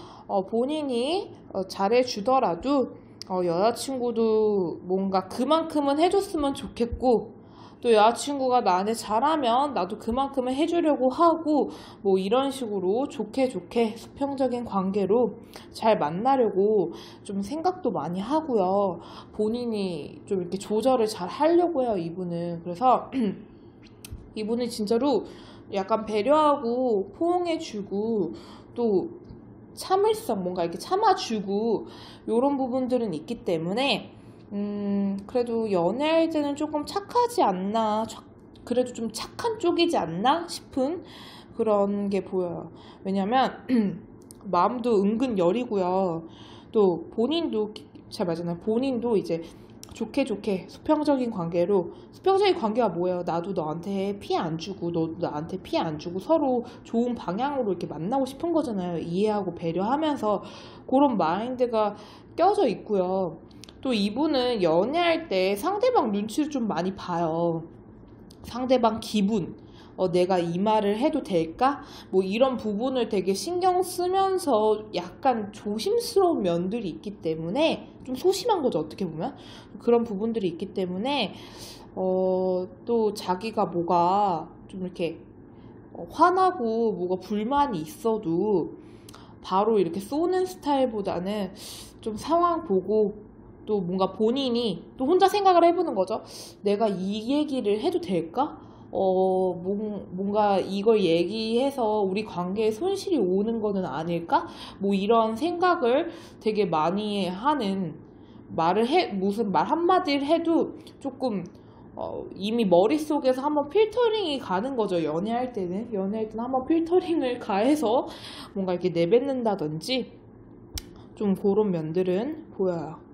본인이 잘해주더라도 여자친구도 뭔가 그만큼은 해줬으면 좋겠고 또 여자친구가 나한테 잘하면 나도 그만큼은 해주려고 하고 뭐 이런 식으로 좋게 수평적인 관계로 잘 만나려고 좀 생각도 많이 하고요. 본인이 좀 이렇게 조절을 잘 하려고 해요, 이분은. 그래서 이분은 진짜로 약간 배려하고 포용해주고 또 참을성 뭔가 이렇게 참아주고 이런 부분들은 있기 때문에 그래도 연애할 때는 조금 착하지 않나, 그래도 좀 착한 쪽이지 않나 싶은 그런 게 보여요. 왜냐면 마음도 은근 여리고요. 또 본인도 잘 맞잖아요. 본인도 이제 좋게 수평적인 관계가 뭐예요? 나도 너한테 피해 안 주고 너도 나한테 피해 안 주고 서로 좋은 방향으로 이렇게 만나고 싶은 거잖아요. 이해하고 배려하면서 그런 마인드가 껴져 있고요. 또 이분은 연애할 때 상대방 눈치를 좀 많이 봐요. 상대방 기분, 내가 이 말을 해도 될까? 뭐 이런 부분을 되게 신경 쓰면서 약간 조심스러운 면들이 있기 때문에 좀 소심한 거죠, 어떻게 보면. 그런 부분들이 있기 때문에 또 자기가 뭐가 좀 이렇게 화나고 뭐가 불만이 있어도 바로 이렇게 쏘는 스타일보다는 좀 상황 보고 또 뭔가 본인이 또 혼자 생각을 해보는 거죠. 내가 이 얘기를 해도 될까? 뭔가 이걸 얘기해서 우리 관계에 손실이 오는 거는 아닐까? 뭐 이런 생각을 되게 많이 하는 무슨 말 한마디를 해도 조금 이미 머릿속에서 한번 필터링이 가는 거죠. 연애할 때는 한번 필터링을 가해서 뭔가 이렇게 내뱉는다든지 좀 그런 면들은 보여요.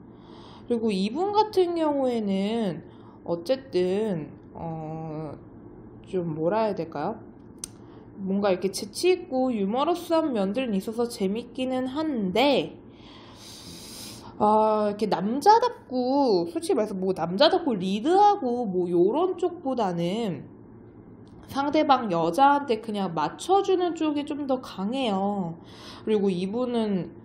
그리고 이분 같은 경우에는 어쨌든 좀 뭐라 해야 될까요? 뭔가 이렇게 재치있고 유머러스한 면들은 있어서 재밌기는 한데 이렇게 남자답고 솔직히 말해서 뭐 남자답고 리드하고 뭐 요런 쪽보다는 상대방 여자한테 그냥 맞춰주는 쪽이 좀 더 강해요. 그리고 이분은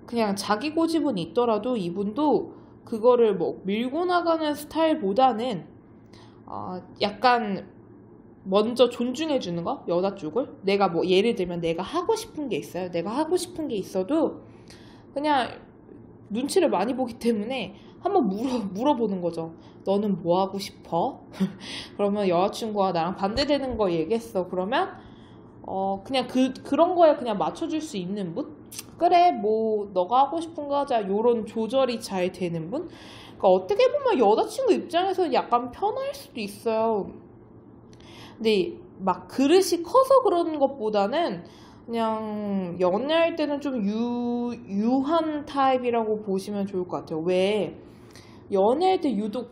그냥 자기 고집은 있더라도 이분도 그거를 뭐 밀고 나가는 스타일보다는 약간 먼저 존중해 주는 거, 여자 쪽을. 내가 뭐 예를 들면 내가 하고 싶은 게 있어요. 내가 하고 싶은 게 있어도 그냥 눈치를 많이 보기 때문에 한번 물어보는 거죠. 너는 뭐 하고 싶어? 그러면 여자친구가 나랑 반대되는 거 얘기했어. 그러면 그냥 그런 거에 그냥 맞춰줄 수 있는 분? 그래, 뭐 너가 하고 싶은 거 하자. 요런 조절이 잘 되는 분? 그러니까 어떻게 보면 여자친구 입장에서 약간 편할 수도 있어요. 근데 막 그릇이 커서 그러는 것보다는 그냥 연애할 때는 좀 유한 타입이라고 보시면 좋을 것 같아요. 왜 연애할 때 유독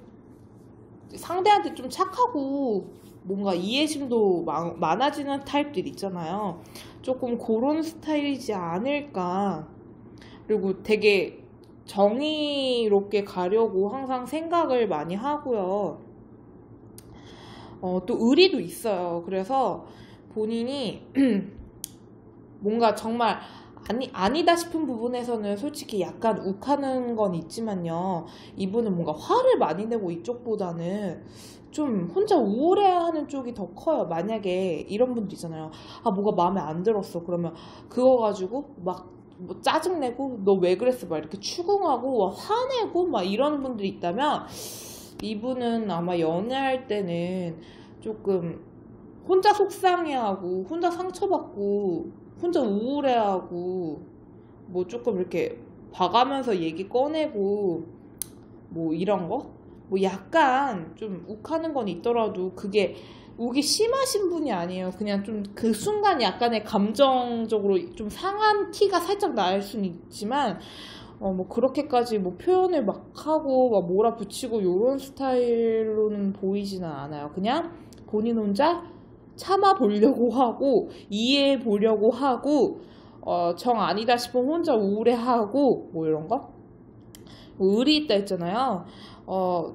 상대한테 좀 착하고 뭔가 이해심도 많아지는 타입들 있잖아요. 조금 그런 스타일이지 않을까. 그리고 되게 정의롭게 가려고 항상 생각을 많이 하고요. 또 의리도 있어요. 그래서 본인이 뭔가 정말 아니다 싶은 부분에서는 솔직히 약간 욱하는 건 있지만요. 이분은 뭔가 화를 많이 내고 이쪽보다는 좀 혼자 우울해하는 쪽이 더 커요. 만약에 이런 분들 있잖아요. 뭐가 마음에 안 들었어. 그러면 그거 가지고 막 뭐 짜증내고 너 왜 그랬어? 막 이렇게 추궁하고 화내고 막 이런 분들이 있다면 이분은 아마 연애할 때는 조금 혼자 속상해하고 혼자 상처받고 혼자 우울해하고 뭐 조금 이렇게 봐가면서 얘기 꺼내고 뭐 이런 거? 뭐 약간 좀 욱하는 건 있더라도 그게 욱이 심하신 분이 아니에요. 그냥 좀 그 순간 약간의 감정적으로 좀 상한 티가 살짝 날 수는 있지만 뭐 그렇게까지 뭐 표현을 막 하고 막 몰아붙이고 요런 스타일로는 보이지는 않아요. 그냥 본인 혼자 참아 보려고 하고 이해해 보려고 하고 정 아니다 싶으면 혼자 우울해하고 뭐 이런 거. 뭐 의리 있다 했잖아요.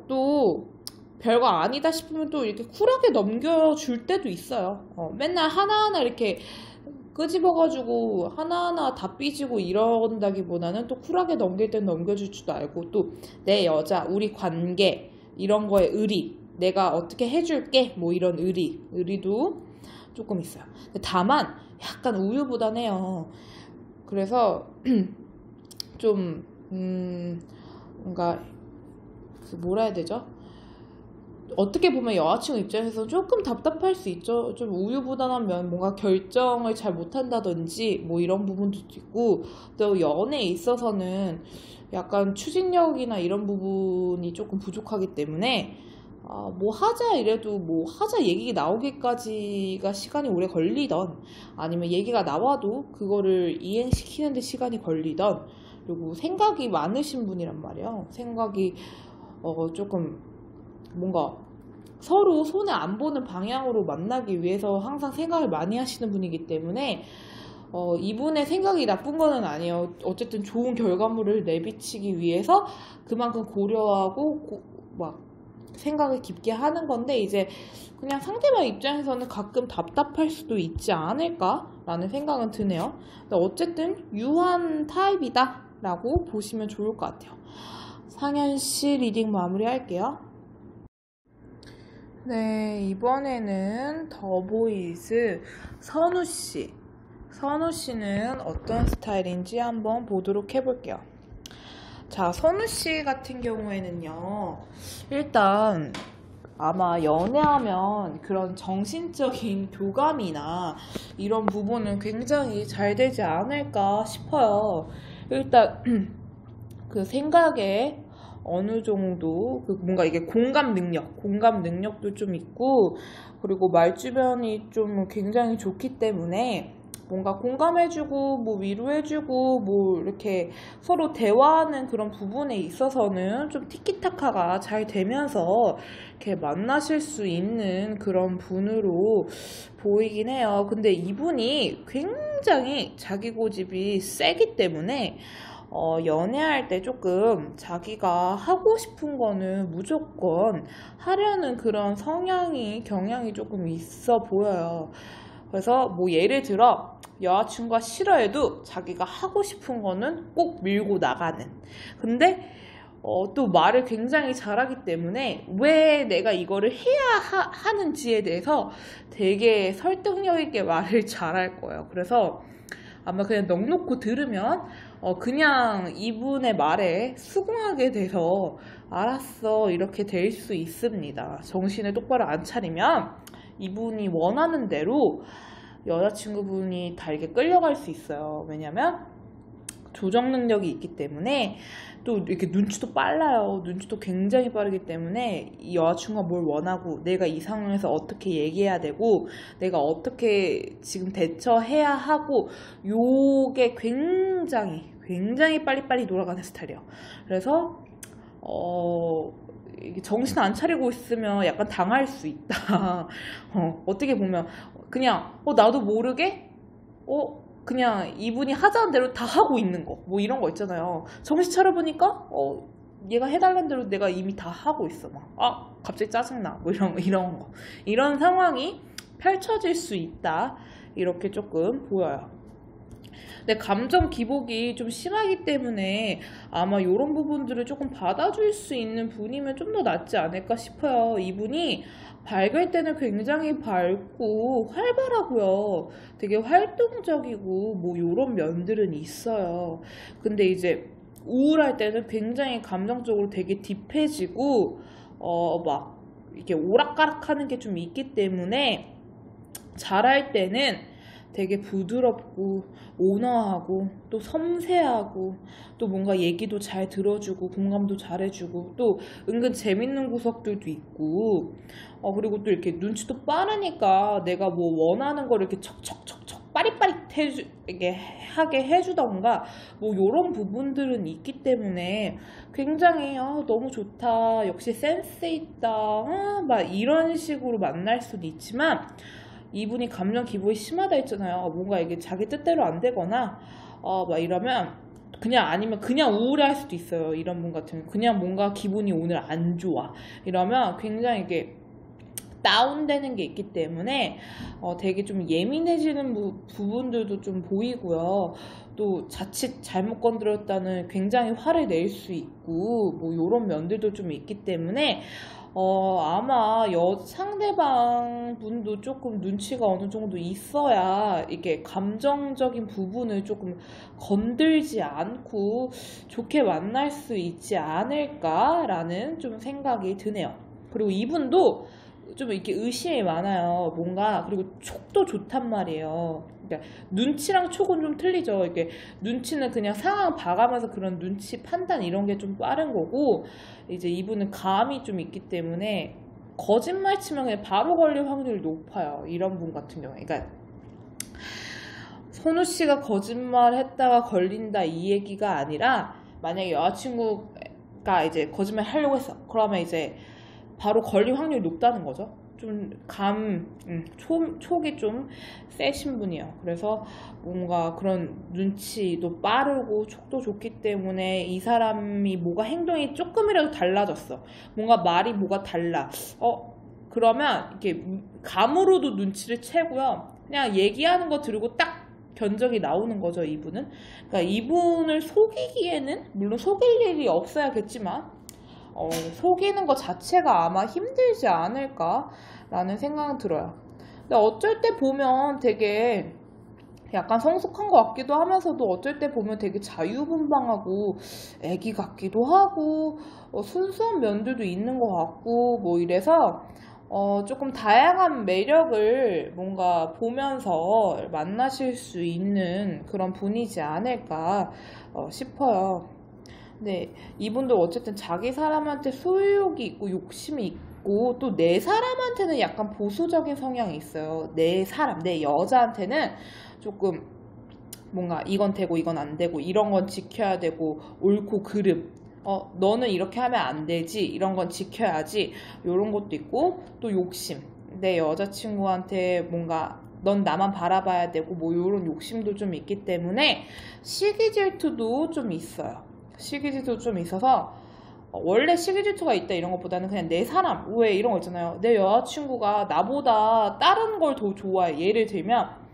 또 별거 아니다 싶으면 또 이렇게 쿨하게 넘겨줄 때도 있어요. 맨날 하나하나 이렇게 끄집어가지고 하나하나 다 삐지고 이런다기보다는 또 쿨하게 넘길 땐 넘겨줄 줄도 알고 또 내 여자, 우리 관계 이런 거에 의리 내가 어떻게 해줄게 뭐 이런 의리도 조금 있어요. 근데 다만 약간 우유부단해요. 그래서 좀 뭔가 뭐라 해야 되죠? 어떻게 보면 여자친구 입장에서 조금 답답할 수 있죠. 좀 우유부단하면 뭔가 결정을 잘 못한다든지 뭐 이런 부분도 있고 또 연애에 있어서는 약간 추진력이나 이런 부분이 조금 부족하기 때문에 뭐 하자 이래도 뭐 하자 얘기 나오기까지가 시간이 오래 걸리던 아니면 얘기가 나와도 그거를 이행시키는데 시간이 걸리던 그리고 생각이 많으신 분이란 말이에요. 생각이 조금 뭔가 서로 손에 안 보는 방향으로 만나기 위해서 항상 생각을 많이 하시는 분이기 때문에 이분의 생각이 나쁜 거는 아니에요. 어쨌든 좋은 결과물을 내비치기 위해서 그만큼 고려하고 막 생각을 깊게 하는 건데 이제 그냥 상대방 입장에서는 가끔 답답할 수도 있지 않을까라는 생각은 드네요. 근데 어쨌든 유한 타입이다 라고 보시면 좋을 것 같아요. 상현씨 리딩 마무리할게요. 네, 이번에는 더보이즈 선우씨. 선우씨는 어떤 스타일인지 한번 보도록 해볼게요. 자, 선우씨 같은 경우에는요, 일단 아마 연애하면 그런 정신적인 교감이나 이런 부분은 굉장히 잘 되지 않을까 싶어요. 일단 그 생각에 어느 정도 그 뭔가 이게 공감 능력도 좀 있고, 그리고 말주변이 좀 굉장히 좋기 때문에 뭔가 공감해주고 뭐 위로해주고 뭐 이렇게 서로 대화하는 그런 부분에 있어서는 좀 티키타카가 잘 되면서 이렇게 만나실 수 있는 그런 분으로 보이긴 해요. 근데 이분이 굉장히 자기 고집이 세기 때문에 연애할 때 조금 자기가 하고 싶은 거는 무조건 하려는 그런 경향이 조금 있어 보여요. 그래서 뭐 예를 들어 여자친구가 싫어해도 자기가 하고 싶은 거는 꼭 밀고 나가는. 근데 또 말을 굉장히 잘하기 때문에 왜 내가 이거를 해야 하는지에 대해서 되게 설득력 있게 말을 잘할 거예요. 그래서 아마 그냥 넋놓고 들으면 그냥 이분의 말에 수긍하게 돼서 알았어 이렇게 될 수 있습니다. 정신을 똑바로 안 차리면 이분이 원하는 대로 여자친구분이 달게 끌려갈 수 있어요. 왜냐면 조정 능력이 있기 때문에, 또 이렇게 눈치도 빨라요. 눈치도 굉장히 빠르기 때문에 이 여자친구가 뭘 원하고 내가 이 상황에서 어떻게 얘기해야 되고 내가 어떻게 지금 대처해야 하고, 요게 굉장히 빨리빨리 돌아가는 스타일이에요. 그래서 이게 정신 안 차리고 있으면 약간 당할 수 있다. 어떻게 보면 그냥 나도 모르게 그냥 이분이 하자는 대로 다 하고 있는 거, 뭐 이런 거 있잖아요. 정신 차려보니까 얘가 해달라는 대로 내가 이미 다 하고 있어. 막 갑자기 짜증나, 뭐 이런 상황이 펼쳐질 수 있다, 이렇게 조금 보여요. 근데 감정 기복이 좀 심하기 때문에 아마 이런 부분들을 조금 받아줄 수 있는 분이면 좀 더 낫지 않을까 싶어요. 이분이 밝을 때는 굉장히 밝고 활발하고요. 되게 활동적이고 뭐 이런 면들은 있어요. 근데 이제 우울할 때는 굉장히 감정적으로 되게 딥해지고 막 이렇게 오락가락하는 게 좀 있기 때문에 잘할 때는 되게 부드럽고 온화하고 또 섬세하고 또 뭔가 얘기도 잘 들어주고 공감도 잘해주고 또 은근 재밌는 구석들도 있고, 그리고 또 이렇게 눈치도 빠르니까 내가 뭐 원하는 거를 이렇게 척척척척 빠릿빠릿 이게 하게 해주던가 뭐 요런 부분들은 있기 때문에 굉장히 너무 좋다, 역시 센스 있다, 막 이런 식으로 만날 수도 있지만, 이분이 감정 기복이 심하다 했잖아요. 뭔가 이게 자기 뜻대로 안 되거나 막 이러면 아니면 그냥 우울해할 수도 있어요. 이런 분 같으면 그냥 뭔가 기분이 오늘 안 좋아 이러면 굉장히 이게 다운되는 게 있기 때문에 되게 좀 예민해지는 부분들도 좀 보이고요. 또 자칫 잘못 건드렸다는 굉장히 화를 낼 수 있고 뭐 이런 면들도 좀 있기 때문에 아마 상대방 분도 조금 눈치가 어느 정도 있어야 이게 감정적인 부분을 조금 건들지 않고 좋게 만날 수 있지 않을까라는 좀 생각이 드네요. 그리고 이분도 좀 이렇게 의심이 많아요. 뭔가, 그리고 촉도 좋단 말이에요. 그러니까 눈치랑 촉은 좀 틀리죠. 이렇게 눈치는 그냥 상황 봐가면서 그런 눈치 판단 이런 게 좀 빠른 거고, 이제 이분은 감이 좀 있기 때문에 거짓말 치면 그냥 바로 걸릴 확률이 높아요. 이런 분 같은 경우에. 그러니까 선우 씨가 거짓말 했다가 걸린다 이 얘기가 아니라, 만약에 여자친구가 이제 거짓말 하려고 했어. 그러면 이제 바로 걸릴 확률이 높다는 거죠. 좀 촉이 좀 세신 분이에요. 그래서 뭔가 그런 눈치도 빠르고 촉도 좋기 때문에 이 사람이 뭐가 행동이 조금이라도 달라졌어. 뭔가 말이 뭐가 달라. 그러면 이렇게 감으로도 눈치를 채고요. 그냥 얘기하는 거 들고 딱 견적이 나오는 거죠, 이분은. 그러니까 이분을 속이기에는 물론 속일 일이 없어야겠지만 속이는 것 자체가 아마 힘들지 않을까라는 생각은 들어요. 근데 어쩔 때 보면 되게 약간 성숙한 것 같기도 하면서도 어쩔 때 보면 되게 자유분방하고 애기 같기도 하고 순수한 면들도 있는 것 같고 뭐 이래서 조금 다양한 매력을 뭔가 보면서 만나실 수 있는 그런 분이지 않을까 싶어요. 네, 이분도 어쨌든 자기 사람한테 소유욕이 있고 욕심이 있고 또 내 사람한테는 약간 보수적인 성향이 있어요. 내 사람, 내 여자한테는 조금 뭔가 이건 되고 이건 안 되고 이런 건 지켜야 되고 옳고 그름 너는 이렇게 하면 안 되지 이런 건 지켜야지 이런 것도 있고 또 욕심 내 여자친구한테 뭔가 넌 나만 바라봐야 되고 뭐 이런 욕심도 좀 있기 때문에 시기 질투도 좀 있어요. 시기 질투도 좀 있어서 원래 시기 질투가 있다 이런 것보다는 그냥 내 사람 왜 이런 거 있잖아요. 내 여자친구가 나보다 다른 걸 더 좋아해. 예를 들면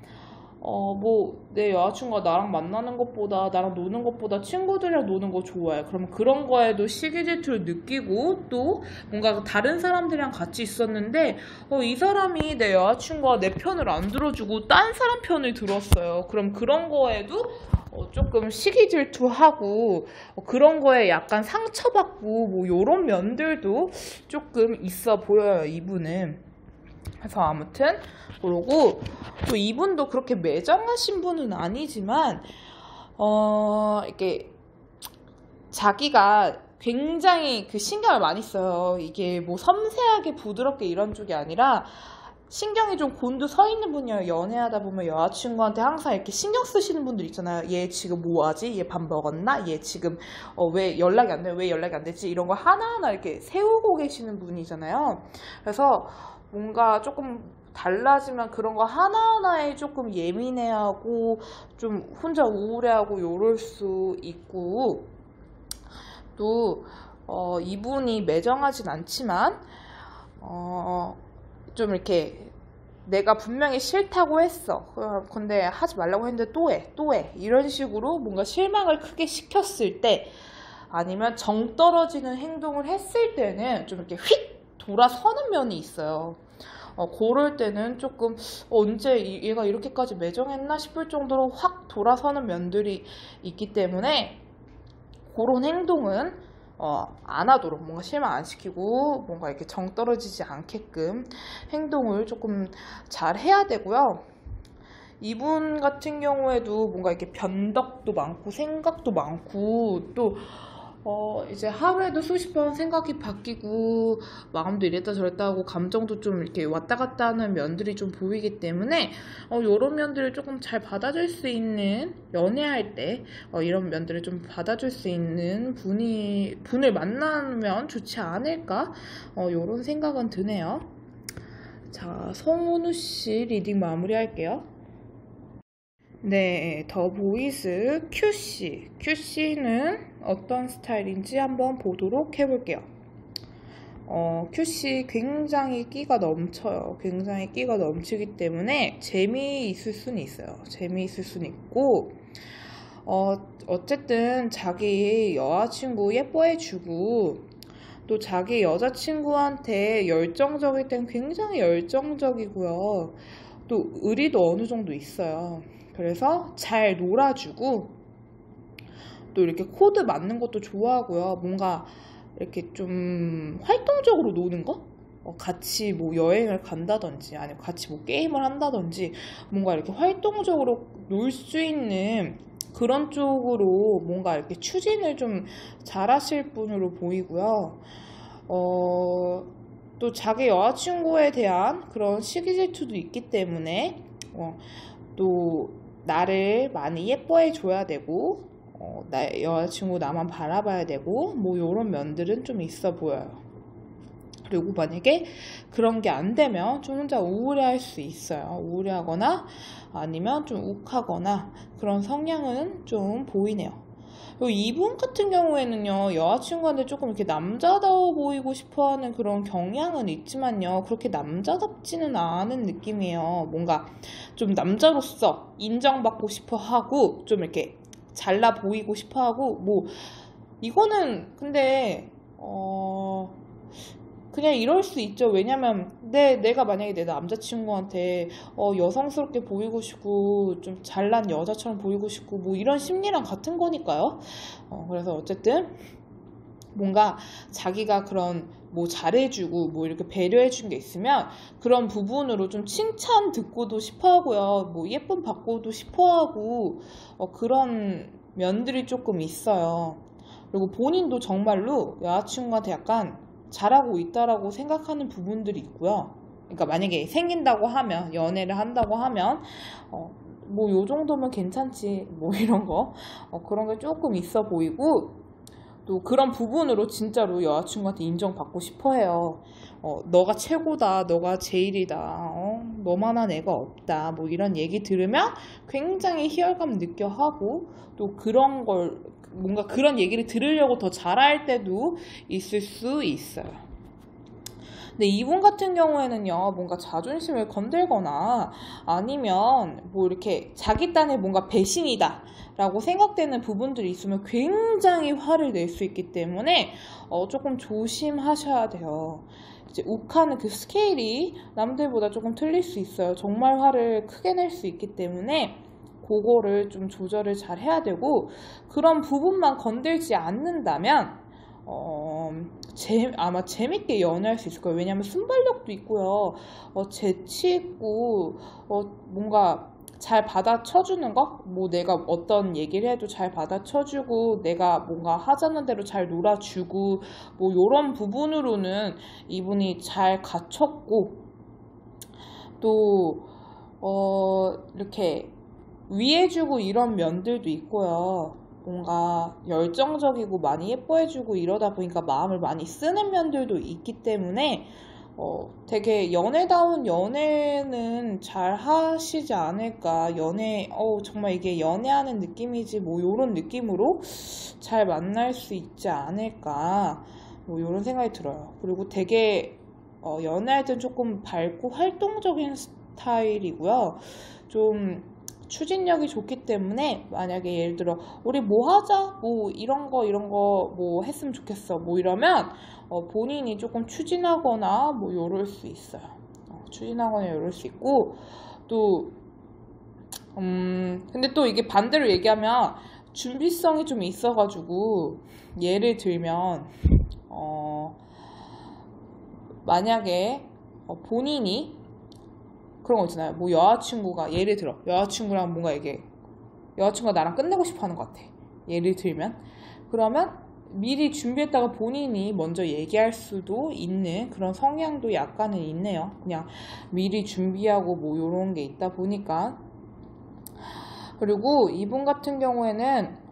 뭐, 내 여자친구가 나랑 만나는 것보다, 나랑 노는 것보다 친구들이랑 노는 거 좋아해. 그럼 그런 거에도 시기 질투를 느끼고, 또 뭔가 다른 사람들이랑 같이 있었는데, 이 사람이 내 여자친구가 내 편을 안 들어주고, 딴 사람 편을 들었어요. 그럼 그런 거에도 조금 시기 질투하고, 그런 거에 약간 상처받고, 뭐, 요런 면들도 조금 있어 보여요, 이분은. 그래서 아무튼 그러고 또 이분도 그렇게 매정하신 분은 아니지만 이렇게 자기가 굉장히 그 신경을 많이 써요. 이게 뭐 섬세하게 부드럽게 이런 쪽이 아니라 신경이 좀 곤두 있는 분이에요. 연애하다 보면 여자친구한테 항상 이렇게 신경 쓰시는 분들 있잖아요. 얘 지금 뭐 하지? 얘 밥 먹었나? 얘 지금 왜 연락이 안 돼? 왜 연락이 안 되지? 이런 거 하나하나 이렇게 세우고 계시는 분이잖아요. 그래서 뭔가 조금 달라지면 그런 거 하나하나에 조금 예민해하고 좀 혼자 우울해하고 요럴 수 있고 또 이분이 매정하진 않지만 좀 이렇게 내가 분명히 싫다고 했어. 근데 하지 말라고 했는데 또 해. 이런 식으로 뭔가 실망을 크게 시켰을 때 아니면 정 떨어지는 행동을 했을 때는 좀 이렇게 휙 돌아서는 면이 있어요. 그럴 때는 조금 언제 얘가 이렇게까지 매정했나 싶을 정도로 확 돌아서는 면들이 있기 때문에 그런 행동은 안 하도록 뭔가 실망 안 시키고 뭔가 이렇게 정 떨어지지 않게끔 행동을 조금 잘 해야 되고요. 이분 같은 경우에도 뭔가 이렇게 변덕도 많고 생각도 많고 또 이제 하루에도 수십 번 생각이 바뀌고 마음도 이랬다 저랬다 하고 감정도 좀 이렇게 왔다 갔다 하는 면들이 좀 보이기 때문에 이런 면들을 조금 잘 받아줄 수 있는 연애할 때 이런 면들을 좀 받아줄 수 있는 분을 만나면 좋지 않을까 이런 생각은 드네요. 자, 성은우 씨 리딩 마무리할게요. 네, 더 보이스 Q씨. Q씨는 어떤 스타일인지 한번 보도록 해볼게요. Q씨 굉장히 끼가 넘쳐요. 굉장히 끼가 넘치기 때문에 재미있을 수는 있어요. 재미있을 수는 있고, 어쨌든 자기 여자친구 예뻐해주고, 또 자기 여자친구한테 열정적일 땐 굉장히 열정적이고요. 또 의리도 어느 정도 있어요. 그래서 잘 놀아주고 또 이렇게 코드 맞는 것도 좋아하고요. 뭔가 이렇게 좀 활동적으로 노는 거? 같이 뭐 여행을 간다든지 아니면 같이 뭐 게임을 한다든지 뭔가 이렇게 활동적으로 놀 수 있는 그런 쪽으로 뭔가 이렇게 추진을 좀 잘하실 분으로 보이고요. 또 자기 여자친구에 대한 그런 시기 질투도 있기 때문에 또 나를 많이 예뻐해 줘야 되고 여자친구 나만 바라봐야 되고 뭐 이런 면들은 좀 있어 보여요. 그리고 만약에 그런 게 안 되면 좀 혼자 우울해할 수 있어요. 우울해하거나 아니면 좀 욱하거나 그런 성향은 좀 보이네요. 그리고 이분 같은 경우에는요, 여자친구한테 조금 이렇게 남자다워 보이고 싶어 하는 그런 경향은 있지만요, 그렇게 남자답지는 않은 느낌이에요. 뭔가 좀 남자로서 인정받고 싶어 하고, 좀 이렇게 잘나 보이고 싶어 하고, 뭐, 이거는 근데, 그냥 이럴 수 있죠. 왜냐면 내가 만약에 내 남자친구한테 여성스럽게 보이고 싶고 좀 잘난 여자처럼 보이고 싶고 뭐 이런 심리랑 같은 거니까요. 그래서 어쨌든 뭔가 자기가 그런 뭐 잘해주고 뭐 이렇게 배려해준 게 있으면 그런 부분으로 좀 칭찬 듣고도 싶어 하고요. 뭐 예쁨 받고도 싶어 하고 그런 면들이 조금 있어요. 그리고 본인도 정말로 여자친구한테 약간 잘하고 있다라고 생각하는 부분들이 있고요. 그러니까 만약에 생긴다고 하면, 연애를 한다고 하면, 뭐 요 정도면 괜찮지, 뭐 이런 거, 그런 게 조금 있어 보이고, 또 그런 부분으로 진짜로 여자친구한테 인정받고 싶어 해요. 너가 최고다, 너가 제일이다, 너만한 애가 없다, 뭐 이런 얘기 들으면 굉장히 희열감 느껴 하고, 또 그런 걸, 뭔가 그런 얘기를 들으려고 더 잘할 때도 있을 수 있어요. 근데 이분 같은 경우에는요, 뭔가 자존심을 건들거나 아니면 뭐 이렇게 자기 딴에 뭔가 배신이다 라고 생각되는 부분들이 있으면 굉장히 화를 낼 수 있기 때문에 조금 조심하셔야 돼요. 이제 욱하는 그 스케일이 남들보다 조금 틀릴 수 있어요. 정말 화를 크게 낼 수 있기 때문에 그거를 좀 조절을 잘 해야 되고, 그런 부분만 건들지 않는다면 아마 재밌게 연애할 수 있을 거예요. 왜냐하면 순발력도 있고요, 재치 있고, 뭔가 잘 받아쳐주는 거? 뭐 내가 어떤 얘기를 해도 잘 받아쳐주고, 내가 뭔가 하자는 대로 잘 놀아주고, 뭐 요런 부분으로는 이분이 잘 갖췄고, 또 이렇게 위해주고 이런 면들도 있고요. 뭔가 열정적이고 많이 예뻐해주고 이러다 보니까 마음을 많이 쓰는 면들도 있기 때문에 되게 연애다운 연애는 잘 하시지 않을까. 정말 이게 연애하는 느낌이지 뭐 요런 느낌으로 잘 만날 수 있지 않을까, 뭐 요런 생각이 들어요. 그리고 되게 연애할 땐 조금 밝고 활동적인 스타일이고요. 좀 추진력이 좋기 때문에 만약에 예를 들어 우리 뭐 하자, 뭐 이런 거 뭐 했으면 좋겠어, 뭐 이러면 본인이 조금 추진하거나 뭐 요럴 수 있어요. 추진하거나 요럴 수 있고, 또 근데 또 이게 반대로 얘기하면 준비성이 좀 있어가지고, 예를 들면 만약에 본인이 그런 거 있잖아요. 뭐 예를 들어 여자친구랑 뭔가 여자친구가 나랑 끝내고 싶어 하는 것 같아. 예를 들면. 그러면 미리 준비했다가 본인이 먼저 얘기할 수도 있는 그런 성향도 약간은 있네요. 그냥 미리 준비하고 뭐 요런 게 있다 보니까. 그리고 이분 같은 경우에는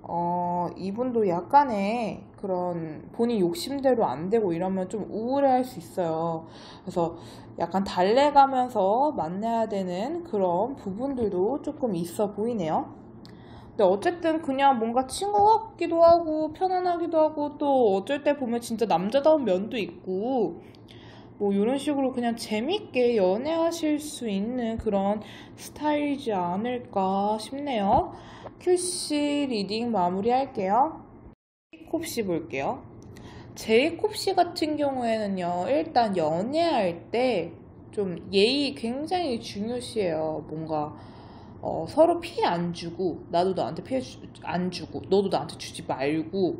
이분도 약간의 그런 본인 욕심대로 안 되고 이러면 좀 우울해할 수 있어요. 그래서 약간 달래가면서 만나야 되는 그런 부분들도 조금 있어 보이네요. 근데 어쨌든 그냥 뭔가 친구 같기도 하고 편안하기도 하고, 또 어쩔 때 보면 진짜 남자다운 면도 있고, 뭐 이런 식으로 그냥 재밌게 연애하실 수 있는 그런 스타일이지 않을까 싶네요. 큐씨 리딩 마무리할게요. 제이콥씨 볼게요. 제이콥씨 같은 경우에는요, 일단 연애할 때 좀 예의 굉장히 중요시해요. 뭔가 서로 피해 안 주고, 나도 너한테 피해 안 주고, 너도 나한테 주지 말고,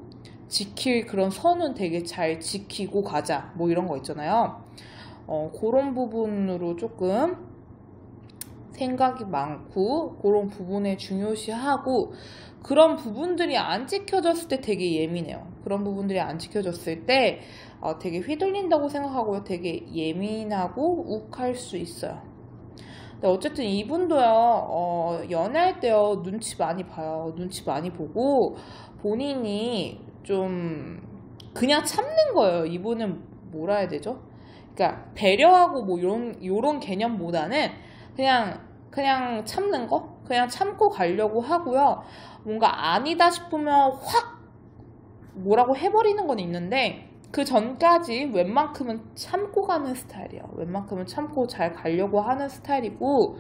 지킬 그런 선은 되게 잘 지키고 가자, 뭐 이런 거 있잖아요. 그런 부분으로 조금 생각이 많고, 그런 부분에 중요시하고, 그런 부분들이 안 지켜졌을 때 되게 예민해요. 그런 부분들이 안 지켜졌을 때 되게 휘둘린다고 생각하고요. 되게 예민하고 욱할 수 있어요. 근데 어쨌든 이분도요, 연애할 때요, 눈치 많이 봐요. 눈치 많이 보고, 본인이 좀 그냥 참는 거예요. 이분은 뭐라 해야 되죠? 그러니까 배려하고 뭐 요런 개념보다는 그냥 참는 거? 그냥 참고 가려고 하고요. 뭔가 아니다 싶으면 확 뭐라고 해버리는 건 있는데 그 전까지 웬만큼은 참고 가는 스타일이에요. 웬만큼은 참고 잘 가려고 하는 스타일이고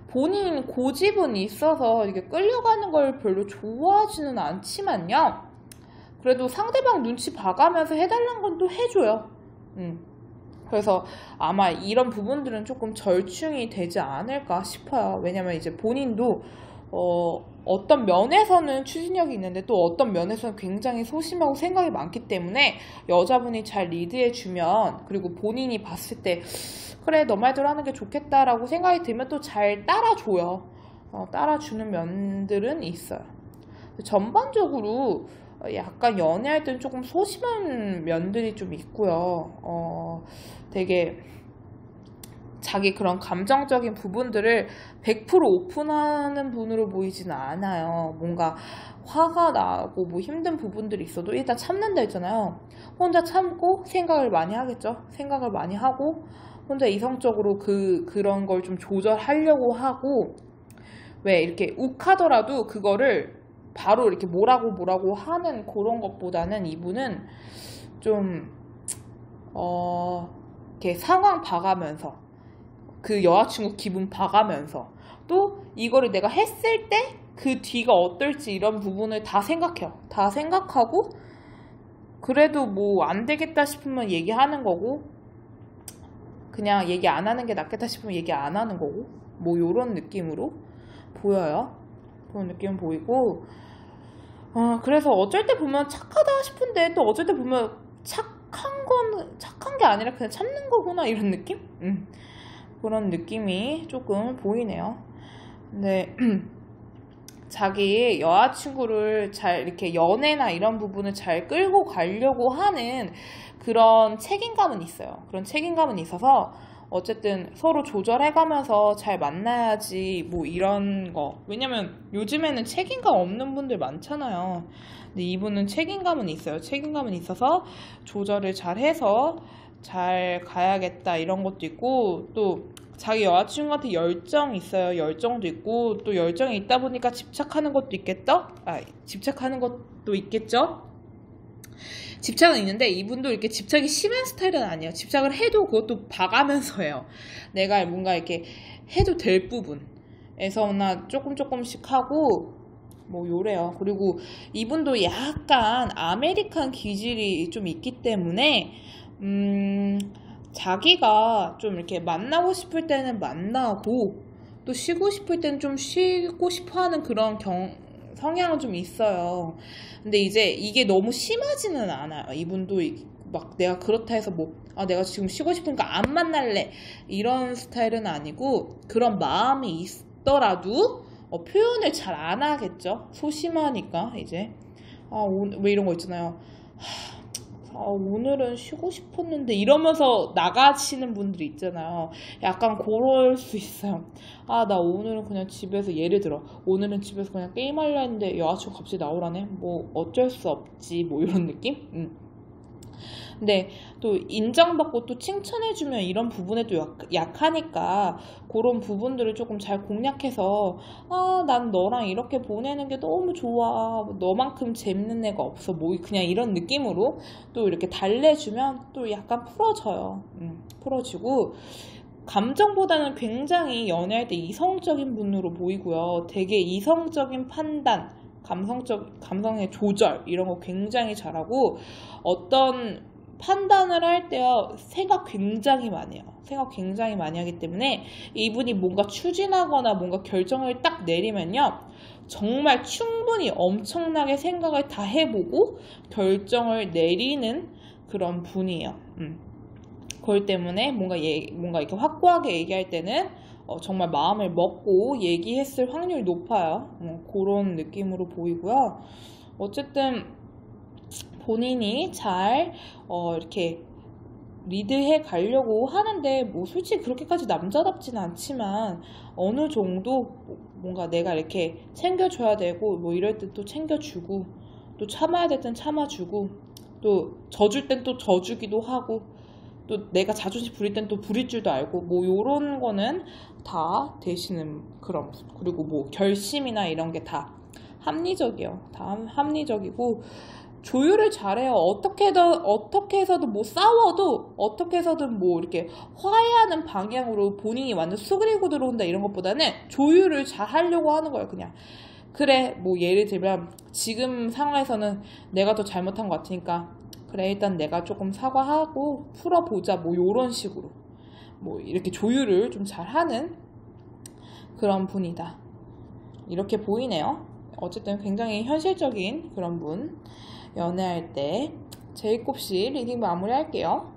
본인 고집은 있어서 이게 끌려가는 걸 별로 좋아하지는 않지만요. 그래도 상대방 눈치 봐가면서 해달라는 건 또 해줘요. 그래서 아마 이런 부분들은 조금 절충이 되지 않을까 싶어요. 왜냐면 이제 본인도 어떤 면에서는 추진력이 있는데 또 어떤 면에서는 굉장히 소심하고 생각이 많기 때문에 여자분이 잘 리드해주면 그리고 본인이 봤을 때 그래 너 말대로 하는 게 좋겠다라고 생각이 들면 또 잘 따라줘요. 따라주는 면들은 있어요. 전반적으로 약간 연애할 때는 조금 소심한 면들이 좀 있고요. 되게 자기 그런 감정적인 부분들을 100% 오픈하는 분으로 보이지는 않아요. 뭔가 화가 나고 뭐 힘든 부분들이 있어도 일단 참는다 했잖아요. 혼자 참고 생각을 많이 하겠죠. 생각을 많이 하고 혼자 이성적으로 그런 걸 좀 조절하려고 하고 왜 이렇게 욱하더라도 그거를 바로 이렇게 뭐라고 하는 그런 것보다는 이분은 좀 이렇게 상황 봐가면서 그 여자친구 기분 봐가면서 또 이거를 내가 했을 때 그 뒤가 어떨지 이런 부분을 다 생각해요. 다 생각하고 그래도 뭐 안 되겠다 싶으면 얘기하는 거고 그냥 얘기 안 하는 게 낫겠다 싶으면 얘기 안 하는 거고 뭐 요런 느낌으로 보여요. 그런 느낌 보이고 그래서 어쩔 때 보면 착하다 싶은데 또 어쩔 때 보면 착한 게 아니라 그냥 참는 거구나 이런 느낌? 그런 느낌이 조금 보이네요. 근데 자기 여자친구를 잘 이렇게 연애나 이런 부분을 잘 끌고 가려고 하는 그런 책임감은 있어요. 그런 책임감은 있어서 어쨌든 서로 조절해가면서 잘 만나야지 뭐 이런 거. 왜냐면 요즘에는 책임감 없는 분들 많잖아요. 근데 이분은 책임감은 있어요. 책임감은 있어서 조절을 잘 해서 잘 가야겠다 이런 것도 있고 또 자기 여자친구한테 열정이 있어요. 열정도 있고 또 열정이 있다 보니까 집착하는 것도 집착하는 것도 있겠죠. 집착은 있는데 이분도 이렇게 집착이 심한 스타일은 아니에요. 집착을 해도 그것도 봐가면서 해요. 내가 뭔가 이렇게 해도 될 부분에서나 조금씩 하고 뭐 요래요. 그리고 이분도 약간 아메리칸 기질이 좀 있기 때문에 자기가 좀 이렇게 만나고 싶을 때는 만나고 또 쉬고 싶을 때는 좀 쉬고 싶어 하는 그런 성향은 좀 있어요. 근데 이제 이게 너무 심하지는 않아요. 이분도 막 내가 그렇다 해서 뭐 내가 지금 쉬고 싶으니까 안 만날래 이런 스타일은 아니고 그런 마음이 있더라도 표현을 잘 안 하겠죠. 소심하니까 이제 왜 이런 거 있잖아요. 오늘은 쉬고 싶었는데 이러면서 나가시는 분들이 있잖아요. 약간 그럴 수 있어요. 나 오늘은 그냥 집에서 예를 들어 오늘은 집에서 그냥 게임하려 했는데 여자친구 갑자기 나오라네. 뭐 어쩔 수 없지 뭐 이런 느낌? 근데 또 인정받고 또 칭찬해주면 이런 부분에 또 약하니까 그런 부분들을 조금 잘 공략해서 난 너랑 이렇게 보내는 게 너무 좋아. 너만큼 재밌는 애가 없어. 뭐 그냥 이런 느낌으로 또 이렇게 달래주면 또 약간 풀어져요. 풀어지고 감정보다는 굉장히 연애할 때 이성적인 분으로 보이고요. 되게 이성적인 판단, 감성의 조절 이런 거 굉장히 잘하고 어떤 판단을 할 때요 생각 굉장히 많이 해요. 생각 굉장히 많이 하기 때문에 이분이 뭔가 추진하거나 뭔가 결정을 딱 내리면요 정말 충분히 엄청나게 생각을 다 해보고 결정을 내리는 그런 분이에요. 그렇기 때문에 뭔가 이렇게 확고하게 얘기할 때는 정말 마음을 먹고 얘기했을 확률이 높아요. 그런 느낌으로 보이고요. 어쨌든 본인이 잘 이렇게 리드해 가려고 하는데 뭐 솔직히 그렇게까지 남자답지는 않지만 어느 정도 뭔가 내가 이렇게 챙겨줘야 되고 뭐 이럴 땐 또 챙겨주고 또 참아야 될 땐 참아주고 또 져줄 땐 또 져주기도 하고 또 내가 자존심 부릴 땐 또 부릴 줄도 알고 뭐 요런 거는 다 되시는 그런 분. 그리고 뭐 결심이나 이런 게 다 합리적이에요. 다 합리적이고 조율을 잘해요. 어떻게 해서든 뭐 싸워도 어떻게 해서든 뭐 이렇게 화해하는 방향으로 본인이 완전 수그리고 들어온다 이런 것보다는 조율을 잘 하려고 하는 거예요. 그냥 그래 뭐 예를 들면 지금 상황에서는 내가 더 잘못한 것 같으니까 그래 일단 내가 조금 사과하고 풀어보자 뭐 요런 식으로 뭐 이렇게 조율을 좀 잘하는 그런 분이다 이렇게 보이네요. 어쨌든 굉장히 현실적인 그런 분. 연애할 때 제이콥씨 리딩 마무리할게요.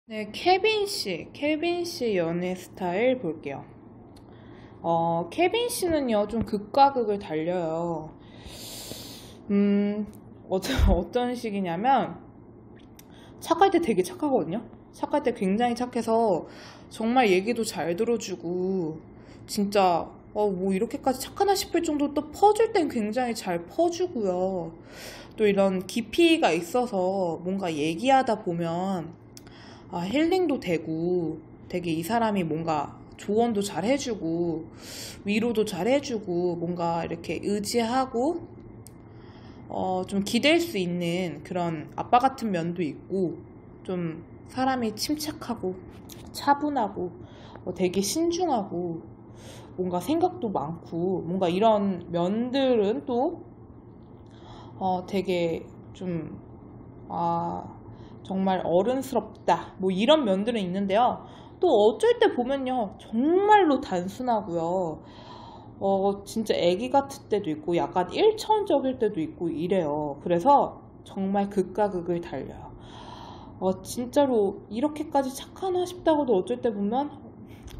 네, 케빈 씨 연애 스타일 볼게요. 케빈 씨는요 좀 극과 극을 달려요. 어떤 식이냐면 착할 때 되게 착하거든요. 착할 때 굉장히 착해서 정말 얘기도 잘 들어주고 진짜 뭐 이렇게까지 착하나 싶을 정도로 또 퍼줄 땐 굉장히 잘 퍼주고요. 또 이런 깊이가 있어서 뭔가 얘기하다 보면 힐링도 되고 되게 이 사람이 뭔가 조언도 잘 해주고 위로도 잘 해주고 뭔가 이렇게 의지하고 좀 기댈 수 있는 그런 아빠 같은 면도 있고 좀 사람이 침착하고 차분하고 되게 신중하고 뭔가 생각도 많고 뭔가 이런 면들은 또 되게 좀 정말 어른스럽다 뭐 이런 면들은 있는데요. 또 어쩔 때 보면요 정말로 단순하고요. 진짜 애기 같을 때도 있고 약간 일천적일 때도 있고 이래요. 그래서 정말 극과 극을 달려요. 진짜로 이렇게까지 착하나 싶다고도 어쩔 때 보면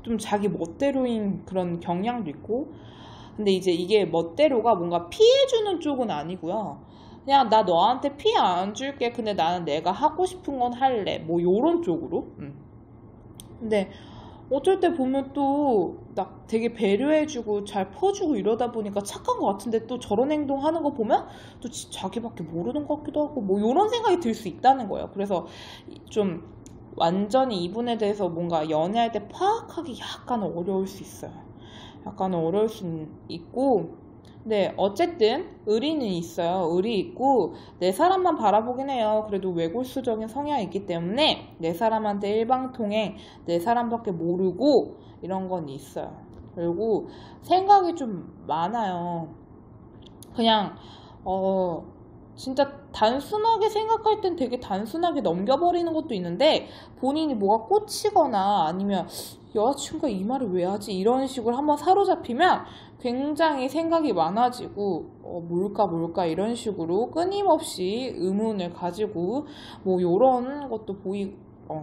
좀 자기 멋대로인 그런 경향도 있고 근데 이제 이게 멋대로가 뭔가 피해주는 쪽은 아니고요. 그냥 나 너한테 피해 안 줄게. 근데 나는 내가 하고 싶은 건 할래. 뭐 요런 쪽으로. 근데 어쩔 때 보면 또 막 되게 배려해주고 잘 퍼주고 이러다 보니까 착한 것 같은데 또 저런 행동하는 거 보면 또 자기밖에 모르는 것 같기도 하고 뭐 이런 생각이 들 수 있다는 거예요. 그래서 좀 완전히 이분에 대해서 뭔가 연애할 때 파악하기 약간 어려울 수 있어요. 약간 어려울 수 있고 네, 어쨌든 의리는 있어요. 의리 있고 내 사람만 바라보긴 해요. 그래도 외골수적인 성향이 있기 때문에 내 사람한테 일방통행, 내 사람밖에 모르고 이런 건 있어요. 그리고 생각이 좀 많아요. 그냥 진짜 단순하게 생각할 땐 되게 단순하게 넘겨버리는 것도 있는데 본인이 뭐가 꽂히거나 아니면 여자친구가 이 말을 왜 하지? 이런 식으로 한번 사로잡히면 굉장히 생각이 많아지고 뭘까 이런 식으로 끊임없이 의문을 가지고 뭐 요런 것도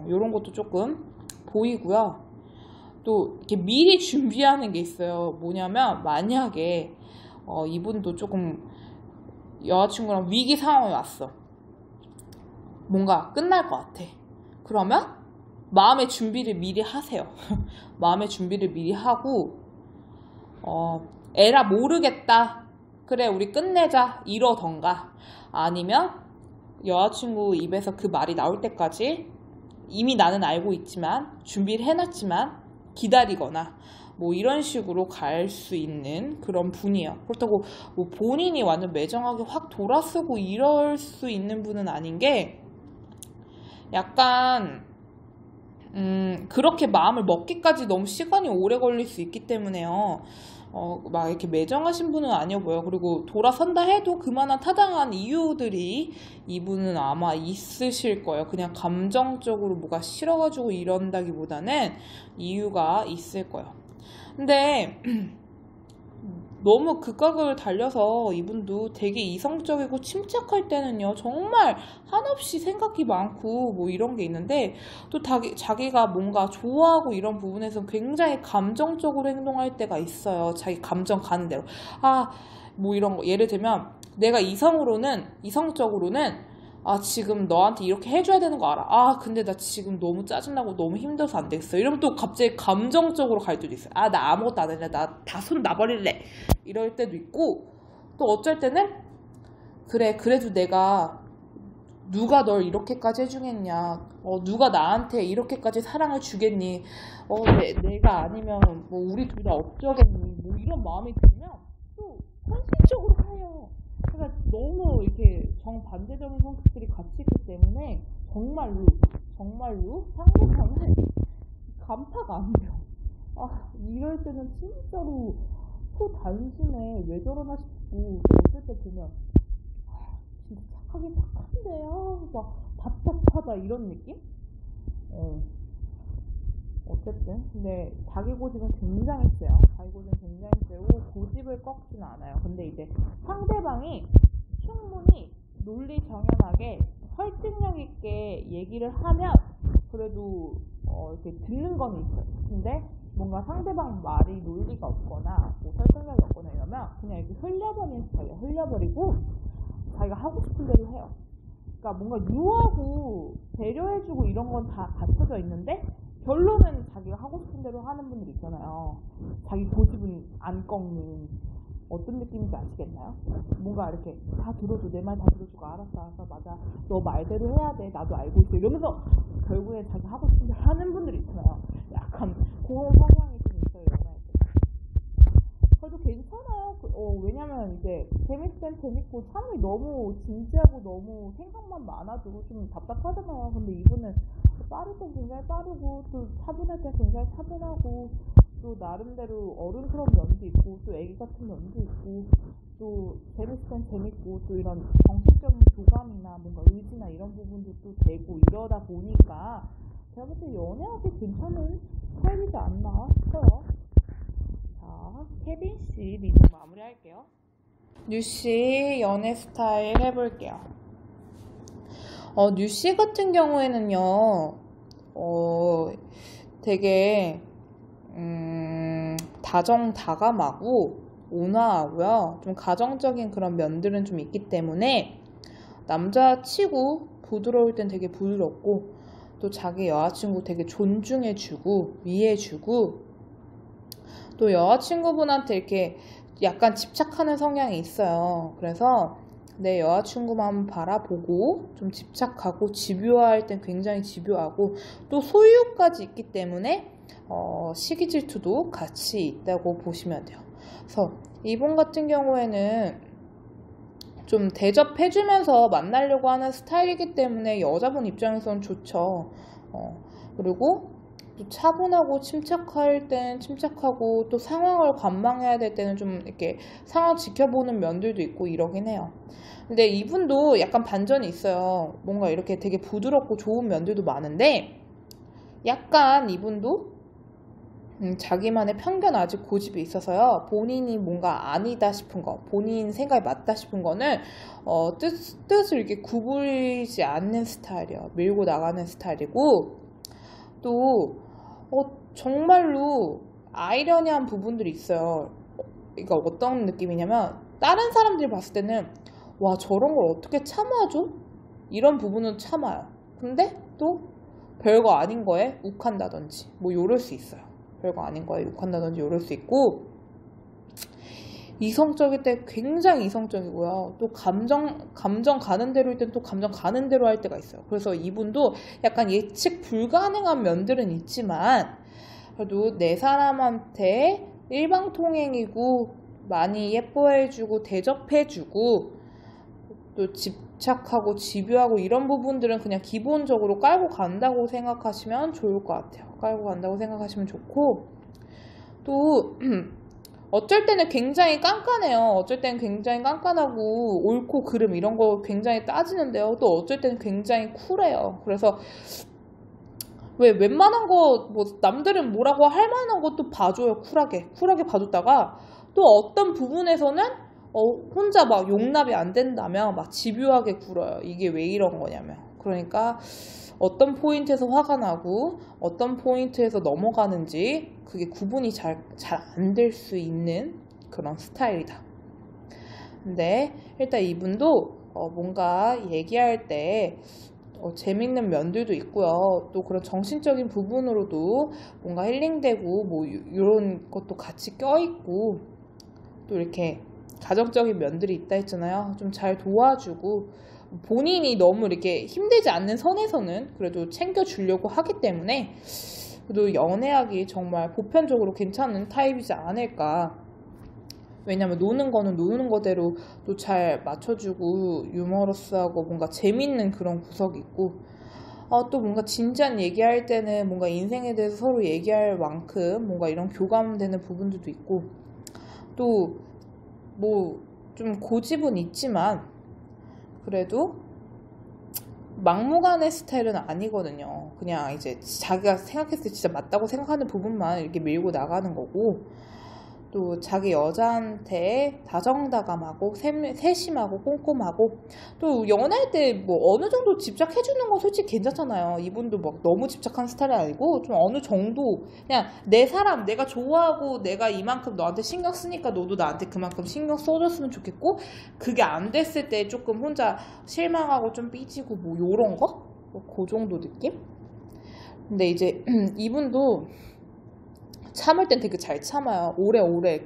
요런 것도 조금 보이고요. 또 이렇게 미리 준비하는 게 있어요. 뭐냐면 만약에 이분도 조금 여자친구랑 위기 상황이 왔어. 뭔가 끝날 것 같아. 그러면 마음의 준비를 미리 하세요. 마음의 준비를 미리 하고 에라 모르겠다. 그래 우리 끝내자. 이러던가 아니면 여자친구 입에서 그 말이 나올 때까지 이미 나는 알고 있지만 준비를 해놨지만 기다리거나 뭐 이런 식으로 갈 수 있는 그런 분이에요. 그렇다고 뭐 본인이 완전 매정하게 확 돌아서고 이럴 수 있는 분은 아닌 게 약간 그렇게 마음을 먹기까지 너무 시간이 오래 걸릴 수 있기 때문에요. 막 이렇게 매정하신 분은 아니어 보여요. 그리고 돌아선다 해도 그만한 타당한 이유들이 이분은 아마 있으실 거예요. 그냥 감정적으로 뭐가 싫어가지고 이런다기보다는 이유가 있을 거예요. 근데 너무 극각을 달려서 이분도 되게 이성적이고 침착할 때는요 정말 한없이 생각이 많고 뭐 이런 게 있는데 또 자기가 뭔가 좋아하고 이런 부분에서 굉장히 감정적으로 행동할 때가 있어요. 자기 감정 가는 대로 뭐 이런 거 예를 들면 내가 이성적으로는 지금 너한테 이렇게 해줘야 되는 거 알아. 근데 나 지금 너무 짜증나고 너무 힘들어서 안 되겠어. 이러면 또 갑자기 감정적으로 갈 때도 있어요. 나 아무것도 안 할래. 나 다 손 놔버릴래. 이럴 때도 있고 또 어쩔 때는 그래 그래도 내가 누가 널 이렇게까지 해주겠냐, 누가 나한테 이렇게까지 사랑을 주겠니, 내가 아니면 뭐 우리 둘 다 어쩌겠니, 뭐 이런 마음이 들면 또 현실적으로 해요. 그러니까 너무 이렇게 정반대적인 성격들이 같이 있기 때문에 정말로 상대방은 간파가 안 돼요. 이럴 때는 진짜로 소 단순해, 왜 저러나 싶고, 어쩔 때 보면 진짜 착하긴 착한데 막 답답하다 이런 느낌? 어쨌든 근데 자기 고집은 굉장히 세요. 자기 고집은 굉장히 세고 고집을 꺾지는 않아요. 근데 이제 상대방이 충분히 논리 정연하게 설득력 있게 얘기를 하면 그래도 이렇게 듣는 건 있어요. 근데 뭔가 상대방 말이 논리가 없거나 뭐 설득력이 없거나 이러면 그냥 이렇게 흘려버리는 스타일이에요. 흘려버리고 자기가 하고 싶은 대로 해요. 그러니까 뭔가 유하고 배려해주고 이런 건 다 갖춰져 있는데 결론은 자기가 하고 싶은 대로 하는 분들 있잖아요. 자기 고집은 안 꺾는. 어떤 느낌인지 아시겠나요? 뭔가 이렇게 다 들어줘, 내 말 다 들어주고 알았어 맞아, 너 말대로 해야 돼, 나도 알고 있어 이러면서 결국에 자기 하고 싶은 대로 하는 분들 있잖아요. 약간 그런 성향이 좀 있어요, 연애할 때. 그래도 괜찮아요. 왜냐면 이제 재밌을 땐 재밌고 사람이 너무 진지하고 너무 생각만 많아도 좀 답답하잖아요. 근데 이분은 빠를 땐 굉장히 빠르고 또 차분할 땐 굉장히 차분하고 또 나름대로 어른스러운 면도 있고 또 애기 같은 면도 있고 또 재밌을 땐 재밌고 또 이런 정신적인 교감이나 뭔가 의지나 이런 부분도 또 되고 이러다 보니까 제가 볼 때 연애하기 괜찮은 스타일이지 않나 싶어요. 자, 케빈씨 리딩 마무리할게요. 뉴씨 연애 스타일 해볼게요. 뉴씨 같은 경우에는요, 되게 다정다감하고 온화하고요. 좀 가정적인 그런 면들은 좀 있기 때문에 남자치고 부드러울 땐 되게 부드럽고 또 자기 여자친구 되게 존중해주고 위해주고 또 여자친구분한테 이렇게 약간 집착하는 성향이 있어요. 그래서 내 여자친구만 바라보고 좀 집착하고 집요할 땐 굉장히 집요하고 또 소유까지 있기 때문에 시기 질투도 같이 있다고 보시면 돼요. 그래서 이분 같은 경우에는 좀 대접해주면서 만나려고 하는 스타일이기 때문에 여자분 입장에서는 좋죠. 그리고 또 차분하고 침착할 땐 침착하고 또 상황을 관망해야 될 때는 좀 이렇게 상황 지켜보는 면들도 있고 이러긴 해요. 근데 이분도 약간 반전이 있어요. 뭔가 이렇게 되게 부드럽고 좋은 면들도 많은데 약간 이분도 자기만의 편견 아직 고집이 있어서요. 본인이 뭔가 아니다 싶은 거, 본인 생각이 맞다 싶은 거는 뜻을 이렇게 구부리지 않는 스타일이에요. 밀고 나가는 스타일이고 또 정말로 아이러니한 부분들이 있어요. 그러니까 어떤 느낌이냐면 다른 사람들이 봤을 때는 와 저런 걸 어떻게 참아줘? 이런 부분은 참아요. 근데 또 별거 아닌 거에 욱한다든지 뭐 이럴 수 있어요. 별거 아닌 거에 욕한다든지 이럴 수 있고 이성적일 때 굉장히 이성적이고요. 또 감정 가는 대로일 땐 또 감정 가는 대로 할 때가 있어요. 그래서 이분도 약간 예측 불가능한 면들은 있지만 그래도 내 사람한테 일방통행이고 많이 예뻐해주고 대접해주고 또 집착하고 집요하고 이런 부분들은 그냥 기본적으로 깔고 간다고 생각하시면 좋을 것 같아요. 깔고 간다고 생각하시면 좋고 또 어쩔 때는 굉장히 깐깐해요. 어쩔 때는 굉장히 깐깐하고 옳고 그름 이런 거 굉장히 따지는데요. 또 어쩔 때는 굉장히 쿨해요. 그래서 왜 웬만한 거 뭐 남들은 뭐라고 할 만한 것도 봐줘요. 쿨하게 봐줬다가 또 어떤 부분에서는 혼자 막 용납이 안 된다면 막 집요하게 굴어요. 이게 왜 이런 거냐면 그러니까 어떤 포인트에서 화가 나고 어떤 포인트에서 넘어가는지 그게 구분이 잘 안 될 수 있는 그런 스타일이다. 근데 일단 이분도 뭔가 얘기할 때 재밌는 면들도 있고요. 또 그런 정신적인 부분으로도 뭔가 힐링되고 뭐 이런 것도 같이 껴있고 또 이렇게 가정적인 면들이 있다 했잖아요. 좀 잘 도와주고 본인이 너무 이렇게 힘들지 않는 선에서는 그래도 챙겨주려고 하기 때문에 그래도 연애하기 정말 보편적으로 괜찮은 타입이지 않을까. 왜냐면 노는 거는 노는 거대로 또 잘 맞춰주고 유머러스하고 뭔가 재밌는 그런 구석이 있고, 또 뭔가 진지한 얘기할 때는 뭔가 인생에 대해서 서로 얘기할 만큼 뭔가 이런 교감되는 부분들도 있고, 또 뭐 좀 고집은 있지만 그래도 막무가내 스타일은 아니거든요. 그냥 이제 자기가 생각했을 때 진짜 맞다고 생각하는 부분만 이렇게 밀고 나가는 거고, 또 자기 여자한테 다정다감하고 세심하고 꼼꼼하고, 또 연애할 때 뭐 어느 정도 집착해주는 건 솔직히 괜찮잖아요. 이분도 막 너무 집착한 스타일이 아니고 좀 어느 정도 그냥 내 사람, 내가 좋아하고 내가 이만큼 너한테 신경 쓰니까 너도 나한테 그만큼 신경 써줬으면 좋겠고, 그게 안 됐을 때 조금 혼자 실망하고 좀 삐지고 뭐 요런 거? 뭐 그 정도 느낌? 근데 이제 이분도 참을 땐 되게 잘 참아요. 오래오래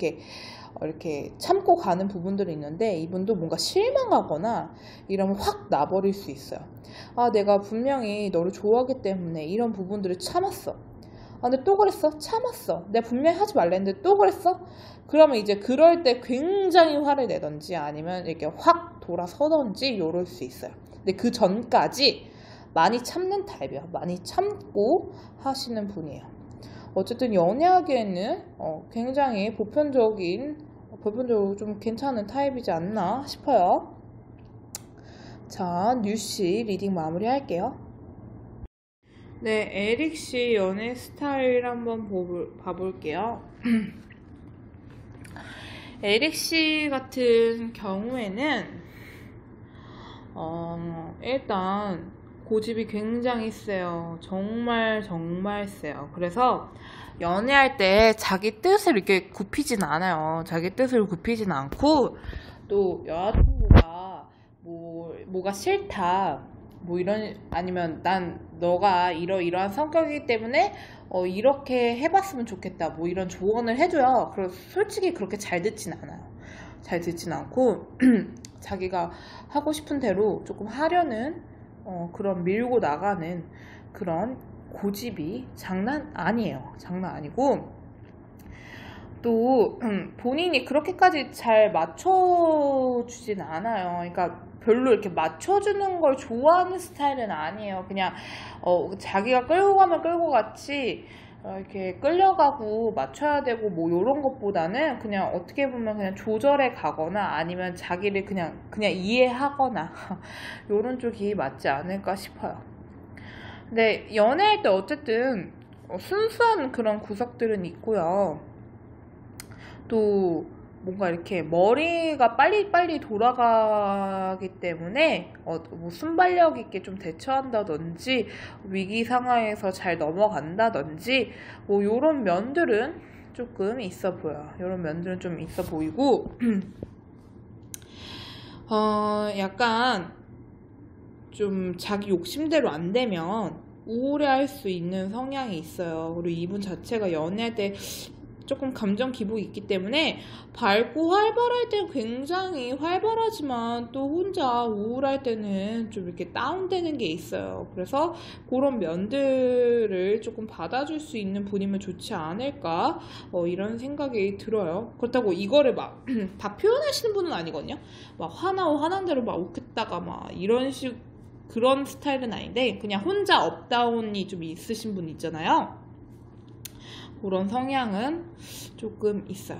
이렇게 참고 가는 부분들이 있는데, 이분도 뭔가 실망하거나 이러면 확 나버릴 수 있어요. 내가 분명히 너를 좋아하기 때문에 이런 부분들을 참았어. 근데 또 그랬어? 참았어. 내가 분명히 하지 말랬는데 또 그랬어? 그러면 이제 그럴 때 굉장히 화를 내던지 아니면 이렇게 확 돌아서던지 이럴 수 있어요. 근데 그 전까지 많이 참는 타입이에요. 많이 참고 하시는 분이에요. 어쨌든 연애하기에는 굉장히 보편적으로 좀 괜찮은 타입이지 않나 싶어요. 자, 뉴씨 리딩 마무리 할게요. 네, 에릭씨 연애 스타일 한번 봐볼게요. 에릭씨 같은 경우에는 일단 고집이 굉장히 세요. 정말 세요. 그래서 연애할 때 자기 뜻을 이렇게 굽히진 않아요. 자기 뜻을 굽히진 않고, 또 여자친구가 뭐가 싫다, 뭐 아니면 난 너가 이러한 성격이기 때문에 이렇게 해봤으면 좋겠다, 뭐 이런 조언을 해줘요. 그래서 솔직히 그렇게 잘 듣진 않아요. 잘 듣진 않고 자기가 하고 싶은 대로 조금 하려는 그런 밀고 나가는 그런 고집이 장난 아니에요. 장난 아니고, 또 본인이 그렇게까지 잘 맞춰주진 않아요. 그러니까 별로 이렇게 맞춰주는 걸 좋아하는 스타일은 아니에요. 그냥 자기가 끌고 가면 끌고 갔지, 이렇게 끌려가고 맞춰야 되고 뭐 요런 것보다는 그냥 어떻게 보면 그냥 조절해 가거나 아니면 자기를 그냥 이해하거나 요런 쪽이 맞지 않을까 싶어요. 근데 연애할 때 어쨌든 순수한 그런 구석들은 있고요. 또 뭔가 이렇게 머리가 빨리빨리 돌아가기 때문에 뭐 순발력 있게 좀 대처한다든지 위기 상황에서 잘 넘어간다든지 뭐 요런 면들은 조금 있어 보여요. 요런 면들은 좀 있어 보이고 약간 좀 자기 욕심대로 안 되면 우울해할 수 있는 성향이 있어요. 그리고 이분 자체가 연애할 때 조금 감정 기복이 있기 때문에 밝고 활발할 때는 굉장히 활발하지만 또 혼자 우울할 때는 좀 이렇게 다운되는 게 있어요. 그래서 그런 면들을 조금 받아줄 수 있는 분이면 좋지 않을까, 이런 생각이 들어요. 그렇다고 이거를 막 다 표현하시는 분은 아니거든요. 막 화난 대로 막 웃겠다가 막 이런 그런 스타일은 아닌데, 그냥 혼자 업다운이 좀 있으신 분 있잖아요. 그런 성향은 조금 있어요.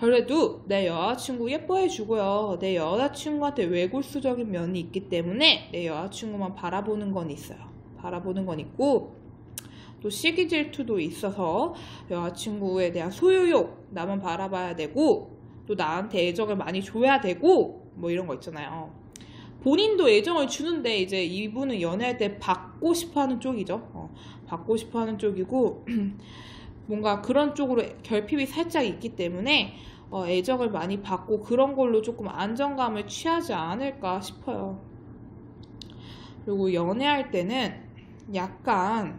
그래도 내 여자친구 예뻐해주고요. 내 여자친구한테 외골수적인 면이 있기 때문에 내 여자친구만 바라보는 건 있어요. 바라보는 건 있고, 또 시기 질투도 있어서 여자친구에 대한 소유욕, 나만 바라봐야 되고, 또 나한테 애정을 많이 줘야 되고, 뭐 이런 거 있잖아요. 본인도 애정을 주는데 이제 이분은 연애할 때 받고 싶어하는 쪽이죠. 받고 싶어하는 쪽이고 뭔가 그런 쪽으로 결핍이 살짝 있기 때문에 애정을 많이 받고 그런 걸로 조금 안정감을 취하지 않을까 싶어요. 그리고 연애할 때는 약간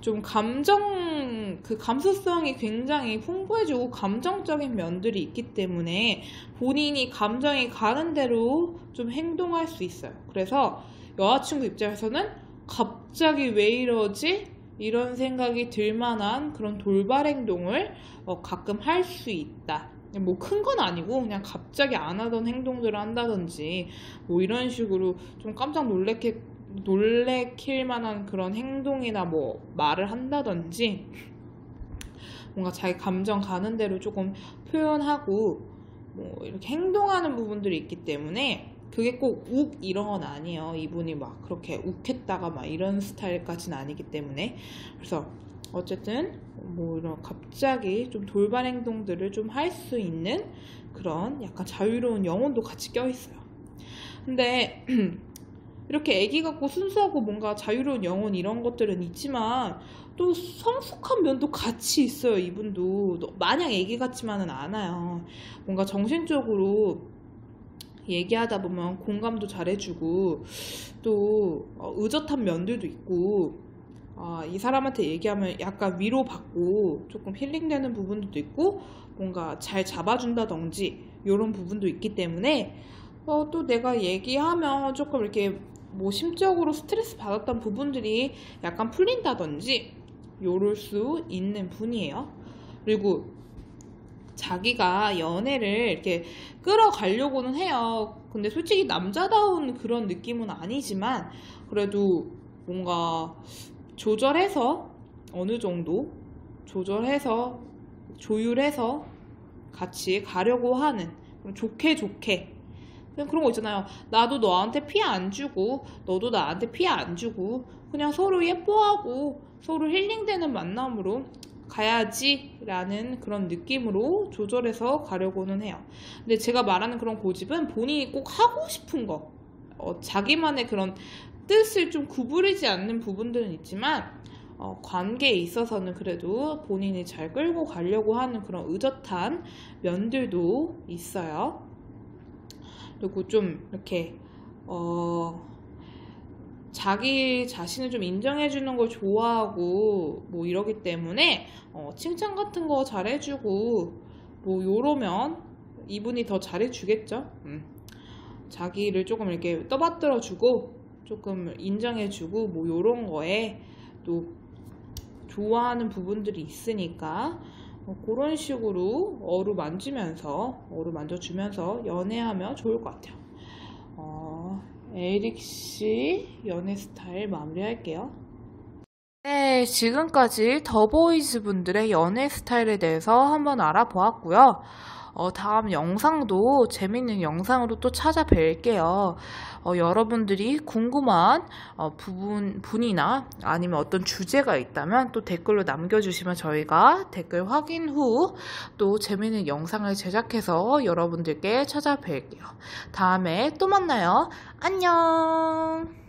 좀 그 감수성이 굉장히 풍부해지고 감정적인 면들이 있기 때문에 본인이 감정이 가는 대로 좀 행동할 수 있어요. 그래서 여자친구 입장에서는 갑자기 왜 이러지? 이런 생각이 들 만한 그런 돌발 행동을 가끔 할 수 있다. 뭐 큰 건 아니고 그냥 갑자기 안 하던 행동들을 한다든지 뭐 이런 식으로 좀 깜짝 놀래킬 만한 그런 행동이나 뭐 말을 한다든지 뭔가 자기 감정 가는 대로 조금 표현하고 뭐 이렇게 행동하는 부분들이 있기 때문에 그게 꼭 욱 이런 건 아니에요. 이분이 막 그렇게 욱했다가 막 이런 스타일까지는 아니기 때문에. 그래서 어쨌든 뭐 이런 갑자기 좀 돌발 행동들을 좀 할 수 있는 그런 약간 자유로운 영혼도 같이 껴있어요. 근데 이렇게 애기 같고 순수하고 뭔가 자유로운 영혼 이런 것들은 있지만 또 성숙한 면도 같이 있어요. 이분도 마냥 애기 같지만은 않아요. 뭔가 정신적으로 얘기하다 보면 공감도 잘해주고 또 의젓한 면들도 있고 이 사람한테 얘기하면 약간 위로받고 조금 힐링되는 부분도 있고 뭔가 잘 잡아준다든지 이런 부분도 있기 때문에 또 내가 얘기하면 조금 이렇게 뭐 심적으로 스트레스 받았던 부분들이 약간 풀린다든지 요럴 수 있는 분이에요. 그리고 자기가 연애를 이렇게 끌어가려고는 해요. 근데 솔직히 남자다운 그런 느낌은 아니지만 그래도 뭔가 조절해서 어느 정도 조절해서 조율해서 같이 가려고 하는 좋게 그냥 그런 거 있잖아요. 나도 너한테 피해 안 주고 너도 나한테 피해 안 주고 그냥 서로 예뻐하고 서로 힐링되는 만남으로 가야지 라는 그런 느낌으로 조절해서 가려고는 해요. 근데 제가 말하는 그런 고집은 본인이 꼭 하고 싶은 거 자기만의 그런 뜻을 좀 구부리지 않는 부분들은 있지만 관계에 있어서는 그래도 본인이 잘 끌고 가려고 하는 그런 의젓한 면들도 있어요. 그리고 좀 이렇게 자기 자신을 좀 인정해주는 걸 좋아하고 뭐 이러기 때문에 칭찬 같은 거 잘해주고 뭐 요러면 이분이 더 잘해주겠죠. 자기를 조금 이렇게 떠받들어주고 조금 인정해주고 뭐 요런 거에 또 좋아하는 부분들이 있으니까 그런 식으로 어루만져주면서 연애하면 좋을 것 같아요. 에릭 씨 연애 스타일 마무리할게요. 네, 지금까지 더보이즈 분들의 연애 스타일에 대해서 한번 알아보았고요. 다음 영상도 재밌는 영상으로 또 찾아뵐게요. 여러분들이 궁금한 분이나 아니면 어떤 주제가 있다면 또 댓글로 남겨주시면 저희가 댓글 확인 후 또 재밌는 영상을 제작해서 여러분들께 찾아뵐게요. 다음에 또 만나요. 안녕.